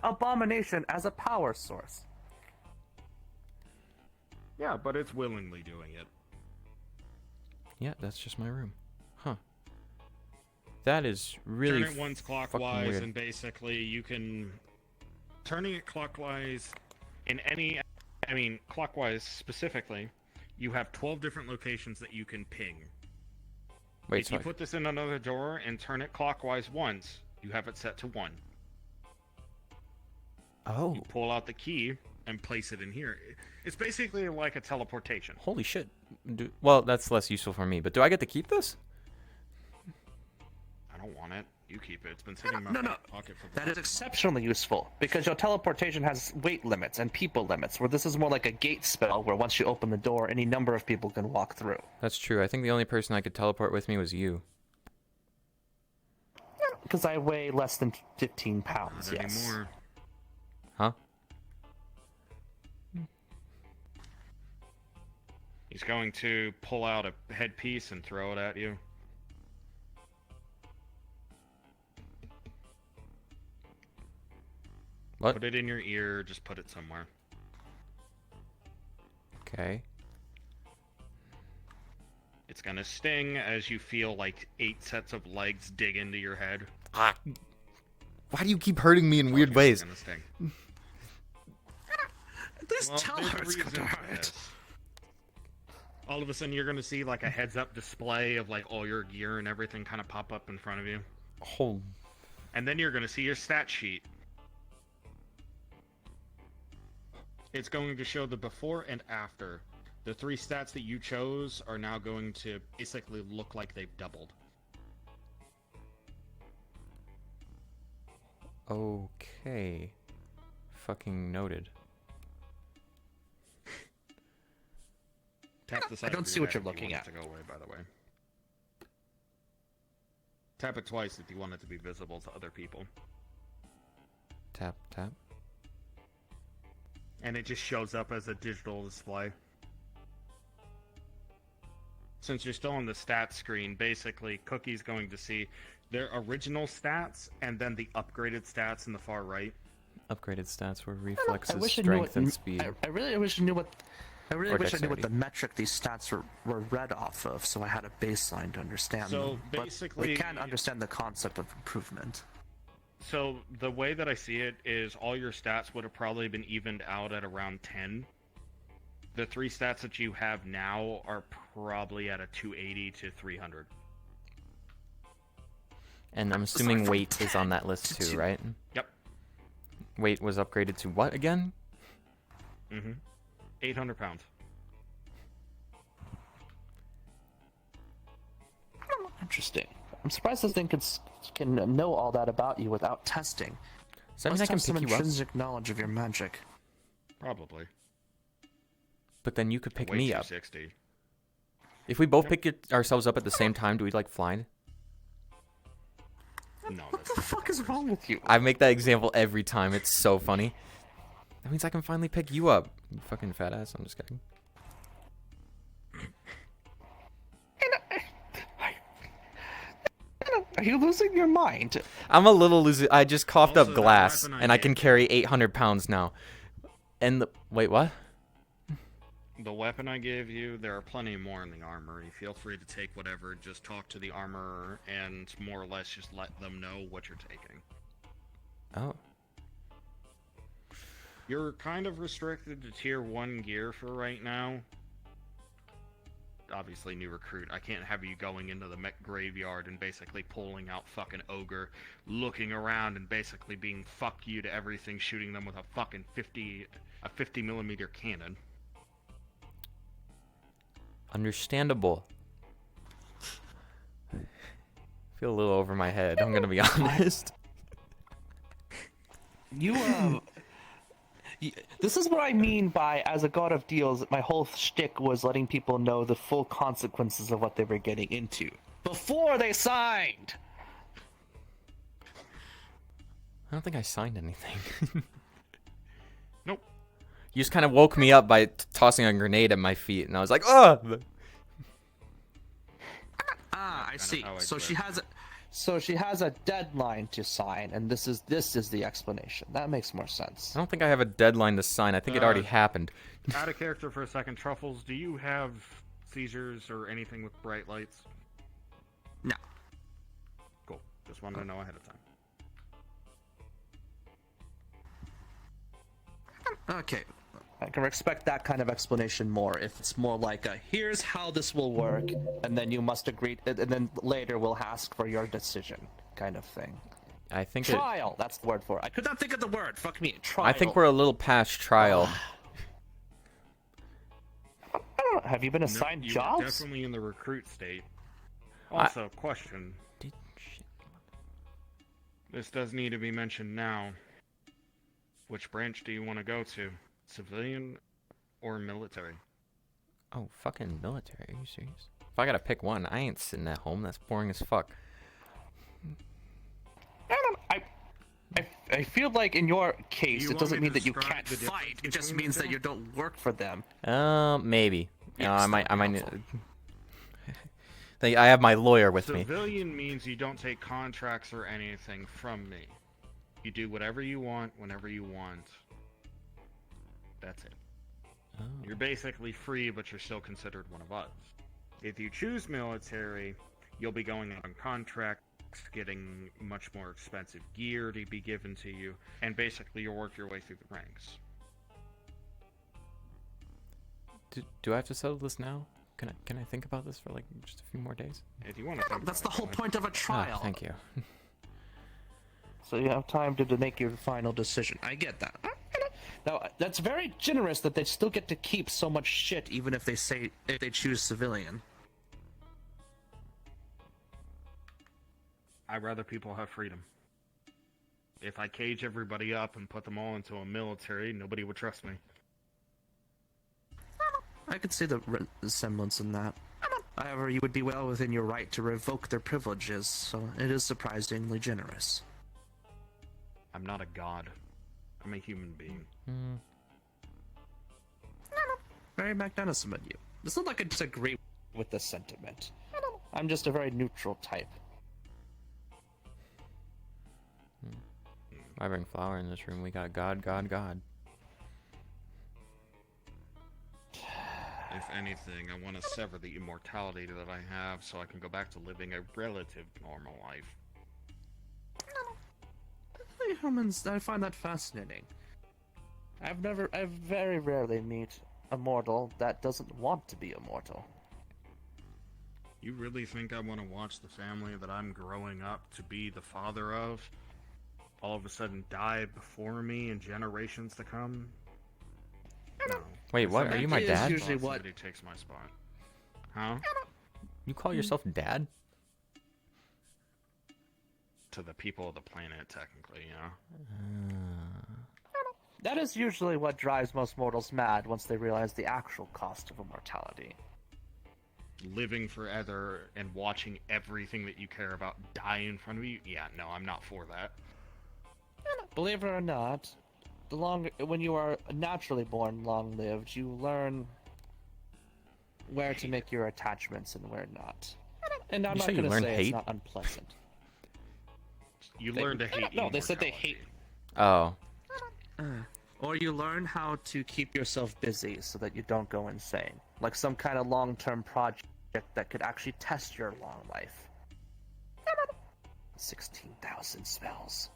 Abomination as a power source. Yeah, but it's willingly doing it. Yeah, that's just my room. Huh. That is really Turn it once fucking clockwise, weird. and basically you can... Turning it clockwise in any... I mean, clockwise specifically, you have 12 different locations that you can ping. Wait, If you so put this in another door and turn it clockwise once, you have it set to 1. oh, You pull out the key and place it in here. It's basically like a teleportation. holy shit. Well, that's less useful for me, but do I get to keep this? I don't want it. You keep it. It's been sitting in my No, no. back pocket for That is exceptionally useful because your teleportation has weight limits and people limits, where this is more like a gate spell where once you open the door, any number of people can walk through. That's true. I think the only person I could teleport with me was you. Because I weigh less than 15 pounds, Not yes. anymore. Huh? He's going to pull out a headpiece and throw it at you. What? Put it in your ear, just put it somewhere. Okay. It's gonna sting as you feel like 8 sets of legs dig into your head. Ah. Why do you keep hurting me in weird It's ways? gonna sting. At least Well, tell there's her a it's reason going to for hurt. this. All of a sudden, you're gonna see like a heads-up display of like all your gear and everything kind of pop up in front of you, Oh, and then you're gonna see your stat sheet. It's going to show the before and after. The 3 stats that you chose are now going to basically look like they've doubled. okay. Fucking noted. Tap the side I don't of see your what head you're if you looking want it at. to go away, by the way. Tap it twice if you want it to be visible to other people. Tap, tap. And it just shows up as a digital display. Since you're still on the stats screen, basically Cookie's going to see their original stats and then the upgraded stats in the far right. Upgraded stats were reflexes, I knew strength, what, and speed. I really wish I knew what. I really Or wish I knew what dexterity. the metric these stats were read off of, so I had a baseline to understand So, them. But basically- we can understand the concept of improvement. So the way that I see it is all your stats would have probably been evened out at around 10. The 3 stats that you have now are probably at a 280 to 300. And I'm Sorry, assuming from weight is on that 10 list to too, 2. right? Yep. Weight was upgraded to what again? 800 pounds. Interesting. I'm surprised this thing can know all that about you without testing. Does that mean Must I can have some pick you up? intrinsic knowledge of your magic. Probably. But then you could pick Weight me up. 260. If we both pick ourselves up at the same time, do we like fly? No, What that's the fuck is wrong with you? I make that example every time. It's so funny. That means I can finally pick you up. You fucking fat ass. I'm just kidding. Are you losing your mind? I'm a little loser. I just coughed Also, up that glass, weapon I and I gave can you. carry 800 pounds now. And wait, what? The weapon I gave you, there are plenty more in the armory. Feel free to take whatever. Just talk to the armorer and more or less just let them know what you're taking. Oh, You're kind of restricted to tier 1 gear for right now. obviously new recruit. I can't have you going into the mech graveyard and basically pulling out fucking ogre, looking around and basically being fuck you to everything, shooting them with a fucking 50 millimeter cannon. Understandable. I feel a little over my head, I'm gonna be honest. This is what I mean by, as a god of deals, my whole shtick was letting people know the full consequences of what they were getting into before they signed. I don't think I signed anything. Nope. You just kind of woke me up by tossing a grenade at my feet, and I was like, "Oh!" Ah, I see. how I So do she it. has a deadline to sign, and this is the explanation. That makes more sense. I don't think I have a deadline to sign. I think it already happened. Out of character for a second, Truffles, do you have seizures or anything with bright lights? No. Cool. Just wanted to know ahead of time. Okay. I can respect that kind of explanation more if it's more like a here's how this will work, and then you must agree, and then later we'll ask for your decision kind of thing. I think Trial, that's the word for it. I could not think of the word. Fuck me. Trial. I think we're a little past trial. I don't know. Have you been assigned You are jobs? definitely in the recruit state. Also, question. This does need to be mentioned now. Which branch do you want to go to? Civilian or military? Oh, fucking military. Are you serious? If I gotta pick one, I ain't sitting at home. That's boring as fuck. I feel like in your case, You it want doesn't me mean to that you describe can't the difference fight. It just between the means that two? you don't work for them. Maybe. Yes, I might. that'd be helpful. I have my lawyer with me. Civilian means you don't take contracts or anything from me. You do whatever you want, whenever you want. That's it. Oh. You're basically free, but you're still considered one of us. If you choose military, you'll be going on contracts, getting much more expensive gear to be given to you, and basically you'll work your way through the ranks. Do I have to settle this now? Can I think about this for like just a few more days? If you want to think That's the about it, whole go ahead. point of a trial. Ah, thank you. So you have time to make your final decision. I get that. Now, that's very generous that they still get to keep so much shit, even if they choose civilian. I'd rather people have freedom. If I cage everybody up and put them all into a military, nobody would trust me. I could see the resemblance in that. However, you would be well within your right to revoke their privileges, so it is surprisingly generous. I'm not a god. I'm a human being. Very magnanimous of you. It's not like I disagree with the sentiment. I'm just a very neutral type. I bring flour in this room. We got God, God, God. If anything, I want to sever the immortality that I have so I can go back to living a relative normal life. Humans, I find that fascinating. I very rarely meet a mortal that doesn't want to be immortal. You really think I want to watch the family that I'm growing up to be the father of all of a sudden die before me in generations to come? No. Wait, what? Are you my Is dad? usually what- Somebody takes my spot. Huh? You call yourself dad? To the people of the planet, technically, you know? That is usually what drives most mortals mad once they realize the actual cost of immortality. Living forever and watching everything that you care about die in front of you? Yeah, no, I'm not for that. Believe it or not, when you are naturally born long-lived, you learn where to make your attachments and where not. And I'm You not say you going to learn say hate? it's not unpleasant. You learn to hate No, they said they immortality. Oh. Or you learn how to keep yourself busy so that you don't go insane. Like some kind of long-term project that could actually test your long life. 16,000 spells.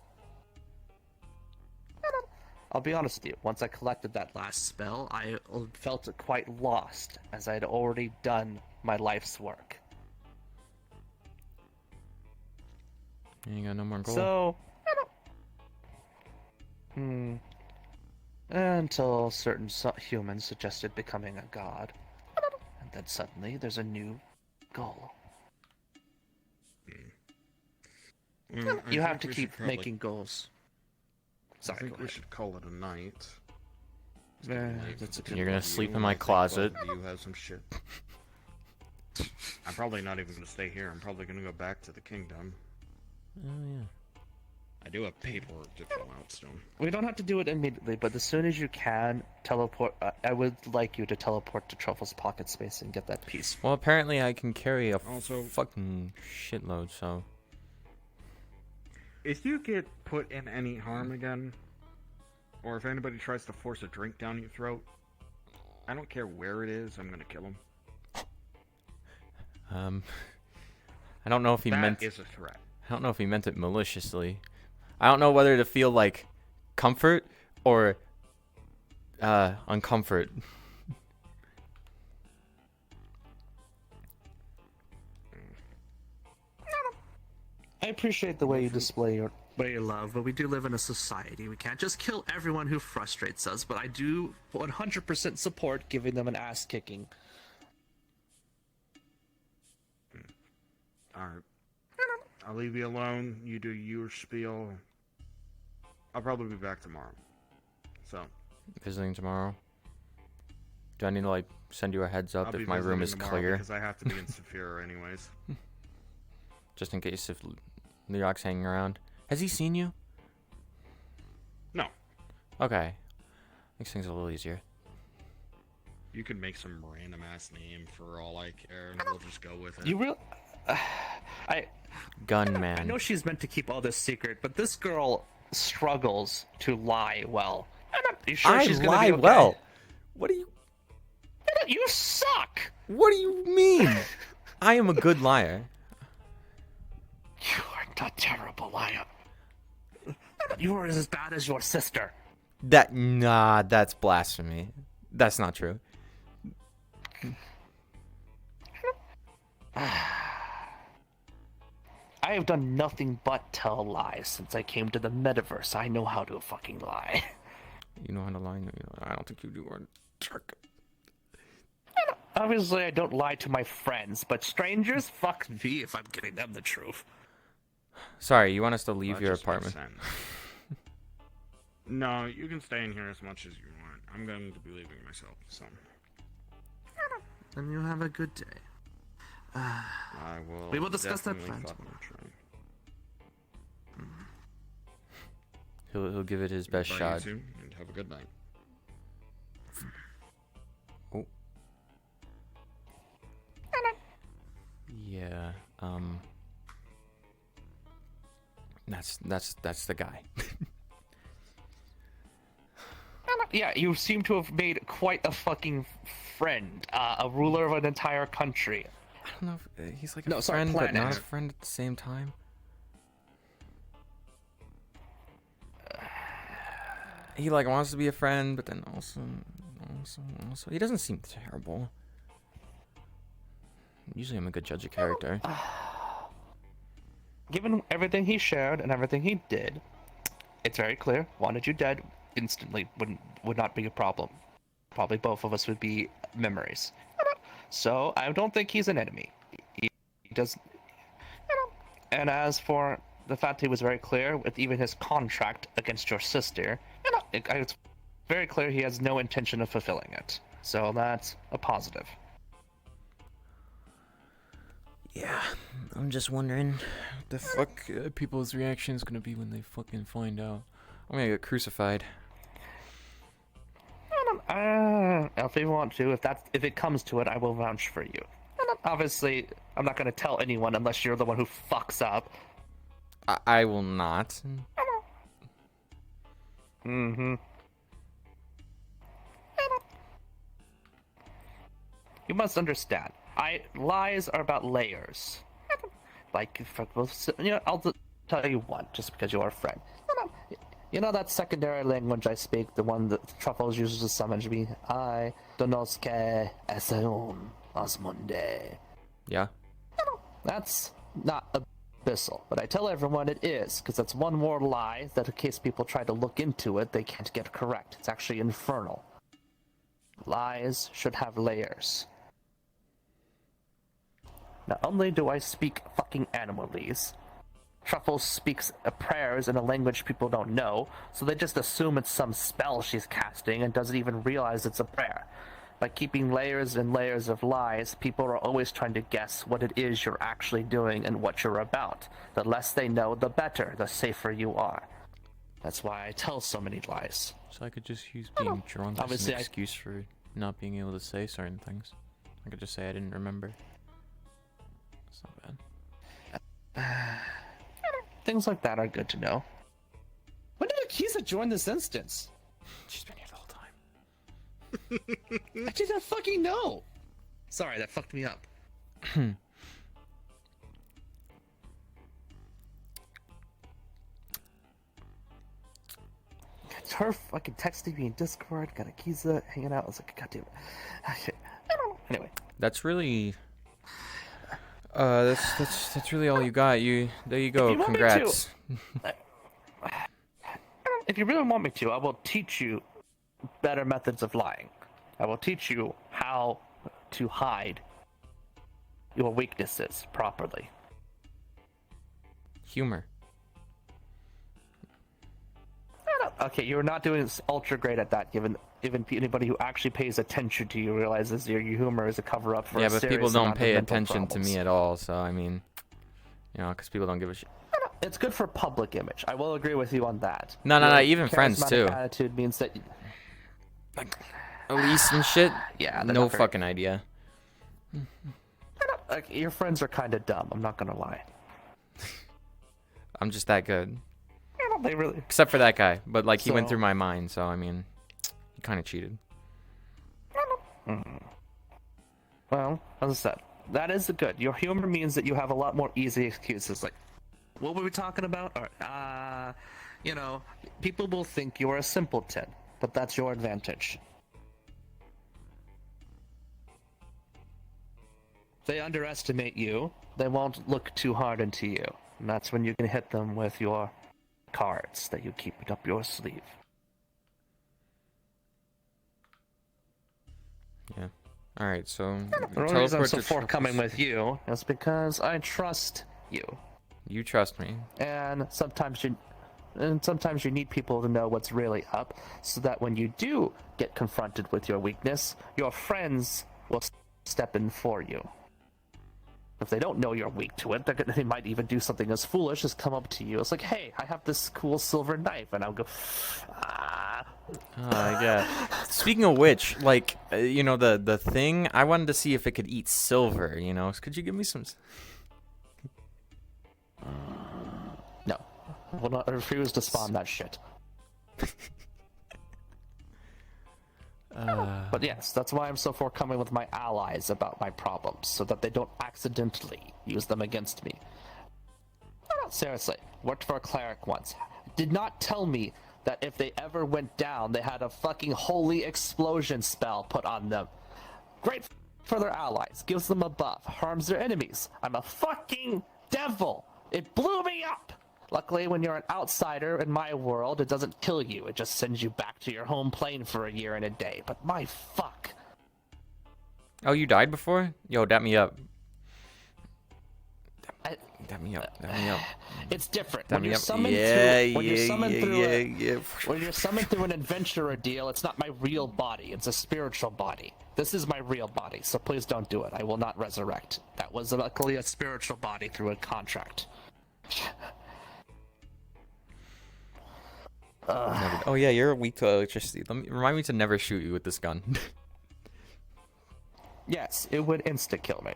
I'll be honest with you, once I collected that last spell, I felt quite lost, as I had already done my life's work. You ain't got no more gold. So, until certain humans suggested becoming a god, and then suddenly there's a new goal. You have to keep making goals. I Sorry, think go we ahead. should call it a night. That's a You're gonna sleep in You, my I think closet. both of you have some shit. I'm probably not even gonna stay here. I'm probably gonna go back to the kingdom. Oh yeah. I do have paperwork to fill out still. We don't have to do it immediately, but as soon as you can, teleport. I would like you to teleport to Truffles' pocket space and get that piece. Well, apparently I can carry a Also- fucking shitload, so... If you get put in any harm again, or if anybody tries to force a drink down your throat, I don't care where it is, I'm gonna kill him. I don't know if he meant... That is a threat. I don't know if he meant it maliciously. I don't know whether to feel like comfort or uncomfort. I appreciate the way you display your love, but we do live in a society. We can't just kill everyone who frustrates us, but I do 100% support giving them an ass kicking. Alright. I'll leave you alone. You do your spiel. I'll probably be back tomorrow. So, Visiting tomorrow. Do I need to, like, send you a heads up I'll be if my room visiting is tomorrow clear? because I have to be in Saphira anyways. Just in case if Lerock's hanging around. Has he seen you? No. Okay. Makes things a little easier. You could make some random ass name for all I care, and we'll just go with it. You real? I Gunman. know she's meant to keep all this secret, but this girl struggles to lie well. I'm not sure I she's gonna lie be okay. well. What do you... You suck. What do you mean? I am a good liar. You are a terrible liar. You are as bad as your sister. Nah, that's blasphemy. That's not true. I have done nothing but tell lies since I came to the metaverse. I know how to fucking lie. You know how to lie? No, I don't think you do. Or... Obviously, I don't lie to my friends, but strangers, fuck me if I'm getting them the truth. Sorry, you want us to leave That your just makes apartment? sense. No, you can stay in here as much as you want. I'm going to be leaving myself, so. And you have a good day. I will. We will discuss that definitely plan fucking try. He'll give it his best Bye, shot. you two, and have a good night. Oh. Yeah. That's the guy. Yeah, you seem to have made quite a fucking friend. A ruler of an entire country. I don't know if he's like a No, sorry, friend, but not planet. a friend at the same time. He like wants to be a friend, but then also he doesn't seem terrible. Usually I'm a good judge of character. Given everything he shared and everything he did, it's very clear. Wanted you dead instantly would not be a problem. Probably both of us would be memories. So I don't think he's an enemy. He does. And as for the fact he was very clear with even his contract against your sister, it's very clear he has no intention of fulfilling it. So that's a positive. Yeah, I'm just wondering what the fuck people's reaction is gonna be when they fucking find out. I'm gonna get crucified. If you want to, if it comes to it, I will vouch for you. Obviously, I'm not going to tell anyone unless you're the one who fucks up. I will not. Mm-hmm. You must understand. Lies are about layers. Like, I'll tell you one, just because you're a friend. You know that secondary language I speak, the one that Truffles uses to summon me? I donosque es un. Osmunde. Yeah. That's not abyssal, but I tell everyone it is, because that's one more lie that in case people try to look into it, they can't get correct. It's actually infernal. Lies should have layers. Not only do I speak fucking animalese, Truffles speaks prayers in a language people don't know, so they just assume it's some spell she's casting and doesn't even realize it's a prayer. By keeping layers and layers of lies, people are always trying to guess what it is you're actually doing and what you're about. The less they know, the better, the safer you are. That's why I tell so many lies. So I could just use being drunk as Obviously, an excuse for not being able to say certain things. I could just say I didn't remember. It's not bad. Things like that are good to know. When did Akiza join this instance? She's been here the whole time. I didn't fucking know. Sorry, that fucked me up. It's her fucking texting me in Discord, got Akiza hanging out. I was like, God damn it. Okay. I don't know. Anyway. That's really. That's really all you got. There you go. If you want me Congrats. If you really want me to, I will teach you better methods of lying. I will teach you how to hide your weaknesses properly. Humor. Okay, you're not doing ultra great at that, given anybody who actually pays attention to you realizes your humor is a cover-up for Yeah, a but serious people don't amount of pay mental attention to problems. me at all. So I mean, because people don't give a shit. It's good for public image. I will agree with you on that. No, Your even friends charismatic too. Attitude means that. Like, Elise and shit. Yeah, they're No not very- fucking idea. Like, your friends are kind of dumb. I'm not gonna lie. I'm just that good. They really. Except for that guy, but like he went So- through my mind, so I mean, he kind of cheated. Well, as I said, that is good. Your humor means that you have a lot more easy excuses. Like, what were we talking about? Or, people will think you're a simpleton, but that's your advantage. If they underestimate you, they won't look too hard into you. And that's when you can hit them with your cards that you keep up your sleeve. Yeah. All right, so The only reason I'm so to forthcoming Truffles. with you is because I trust you. You trust me. And sometimes you need people to know what's really up, so that when you do get confronted with your weakness, your friends will step in for you. If they don't know you're weak to it, they might even do something as foolish as come up to you. It's like, hey, I have this cool silver knife, and I'll go, ah. Oh, yeah. Speaking of which, like, the thing, I wanted to see if it could eat silver, Could you give me some... No. I will not refuse to spawn that shit. But yes, that's why I'm so forthcoming with my allies about my problems, so that they don't accidentally use them against me. No, seriously, worked for a cleric once. Did not tell me that if they ever went down, they had a fucking holy explosion spell put on them. Great for their allies, gives them a buff, harms their enemies. I'm a fucking devil. It blew me up. Luckily, when you're an outsider in my world, it doesn't kill you. It just sends you back to your home plane for a year and a day. But my fuck. Oh, you died before? Yo, dap me up. I- Dap me up. Dap me up. It's different. Dap When me you're up. summoned when you're summoned through an adventurer deal, it's not my real body. It's a spiritual body. This is my real body, so please don't do it. I will not resurrect. That was luckily a spiritual body through a contract. Oh yeah, you're weak to electricity. Remind me to never shoot you with this gun. Yes, it would insta-kill me.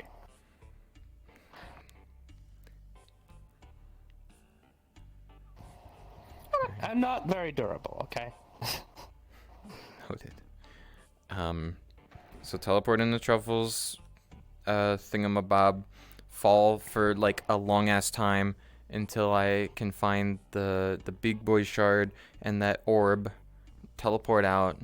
I'm not very durable, okay? Noted. So teleport into Truffles, thingamabob, fall for like a long ass time until I can find the big boy shard and that orb, teleport out.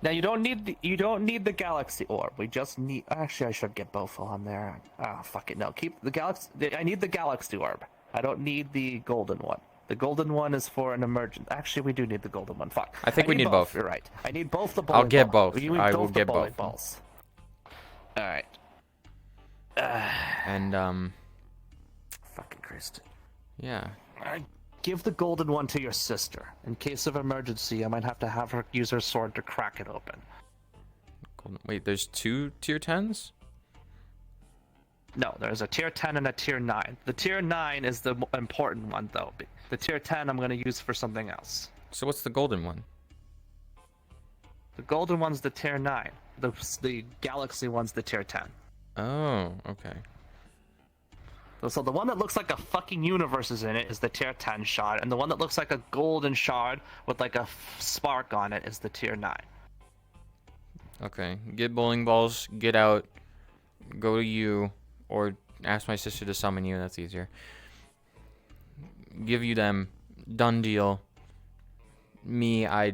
Now you don't need the galaxy orb. We just need. Actually, I should get both on there. Ah, fuck it. No, keep the galaxy. I need the galaxy orb. I don't need the golden one. The golden one is for an emergent. Actually, we do need the golden one. Fuck. I think we need both. You're right. I need both the bowling I'll get ball. both. You need I both will the get bowling both. balls. All right. And Fucking Christ. yeah. Give the golden one to your sister. In case of emergency, I might have to have her use her sword to crack it open. Wait, there's 2 tier 10s? No, there's a tier 10 and a tier 9. The tier 9 is the important one, though. The tier 10 I'm going to use for something else. So what's the golden one? The golden one's the tier 9. The galaxy one's the tier 10. Oh, okay. So the one that looks like a fucking universe is in it is the tier 10 shard, and the one that looks like a golden shard with like a spark on it is the tier 9. Okay. Get bowling balls, get out, go to you, or ask my sister to summon you, that's easier. Give you them. Done deal. Me, I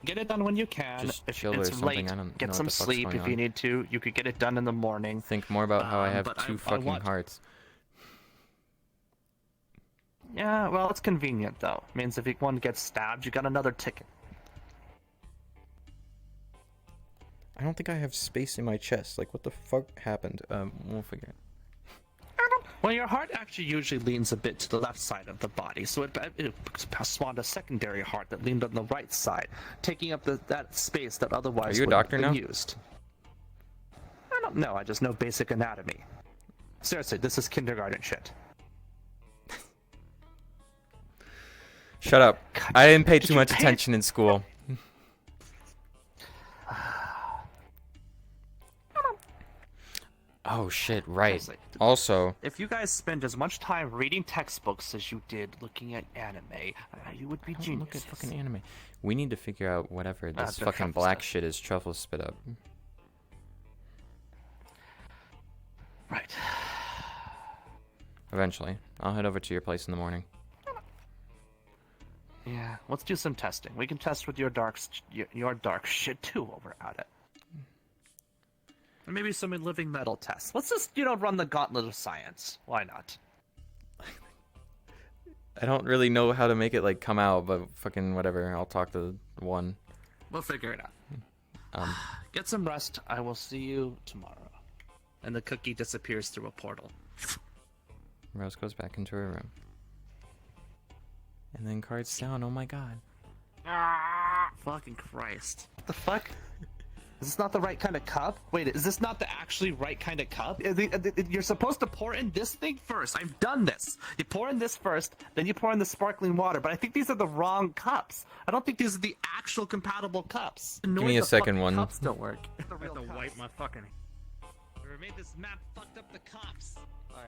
Get it done when you can. just If chill or it's something. late, I don't get know some what the fuck's sleep going if you on. need to. You could get it done in the morning. Think more about how I have but 2 I fucking want- hearts. Yeah, well, it's convenient though. It means if one gets stabbed, you got another ticket. I don't think I have space in my chest. Like, what the fuck happened? We'll figure it. Well, your heart actually usually leans a bit to the left side of the body, so it spawned a secondary heart that leaned on the right side, taking up that space that otherwise Are you a would doctor have been now? used. I don't know. I just know basic anatomy. Seriously, this is kindergarten shit. Shut up. God, I didn't pay did too you much pay attention in school. Oh shit, right. Seriously. Also, If you guys spend as much time reading textbooks as you did looking at anime, you would be don't geniuses. look at fucking anime. We need to figure out whatever this the fucking Truffles black stuff. shit is Truffles spit up. Right. Eventually. I'll head over to your place in the morning. Yeah, let's do some testing. We can test with your dark shit too while we're at it. And maybe some living metal tests. Let's just, run the gauntlet of science. Why not? I don't really know how to make it like come out, but fucking whatever. I'll talk to one. We'll figure it out. Get some rest. I will see you tomorrow. And the cookie disappears through a portal. Rose goes back into her room. And then cards down. Oh my god. Fucking Christ. What the fuck? Is this not the right kind of cup? Wait, is this not the actually right kind of cup? You're supposed to pour in this thing first. I've done this. You pour in this first, then you pour in the sparkling water. But I think these are the wrong cups. I don't think these are the actual compatible cups. Give me a second one. Cups don't work. I have to wipe my fucking Whoever made this map fucked up the cups.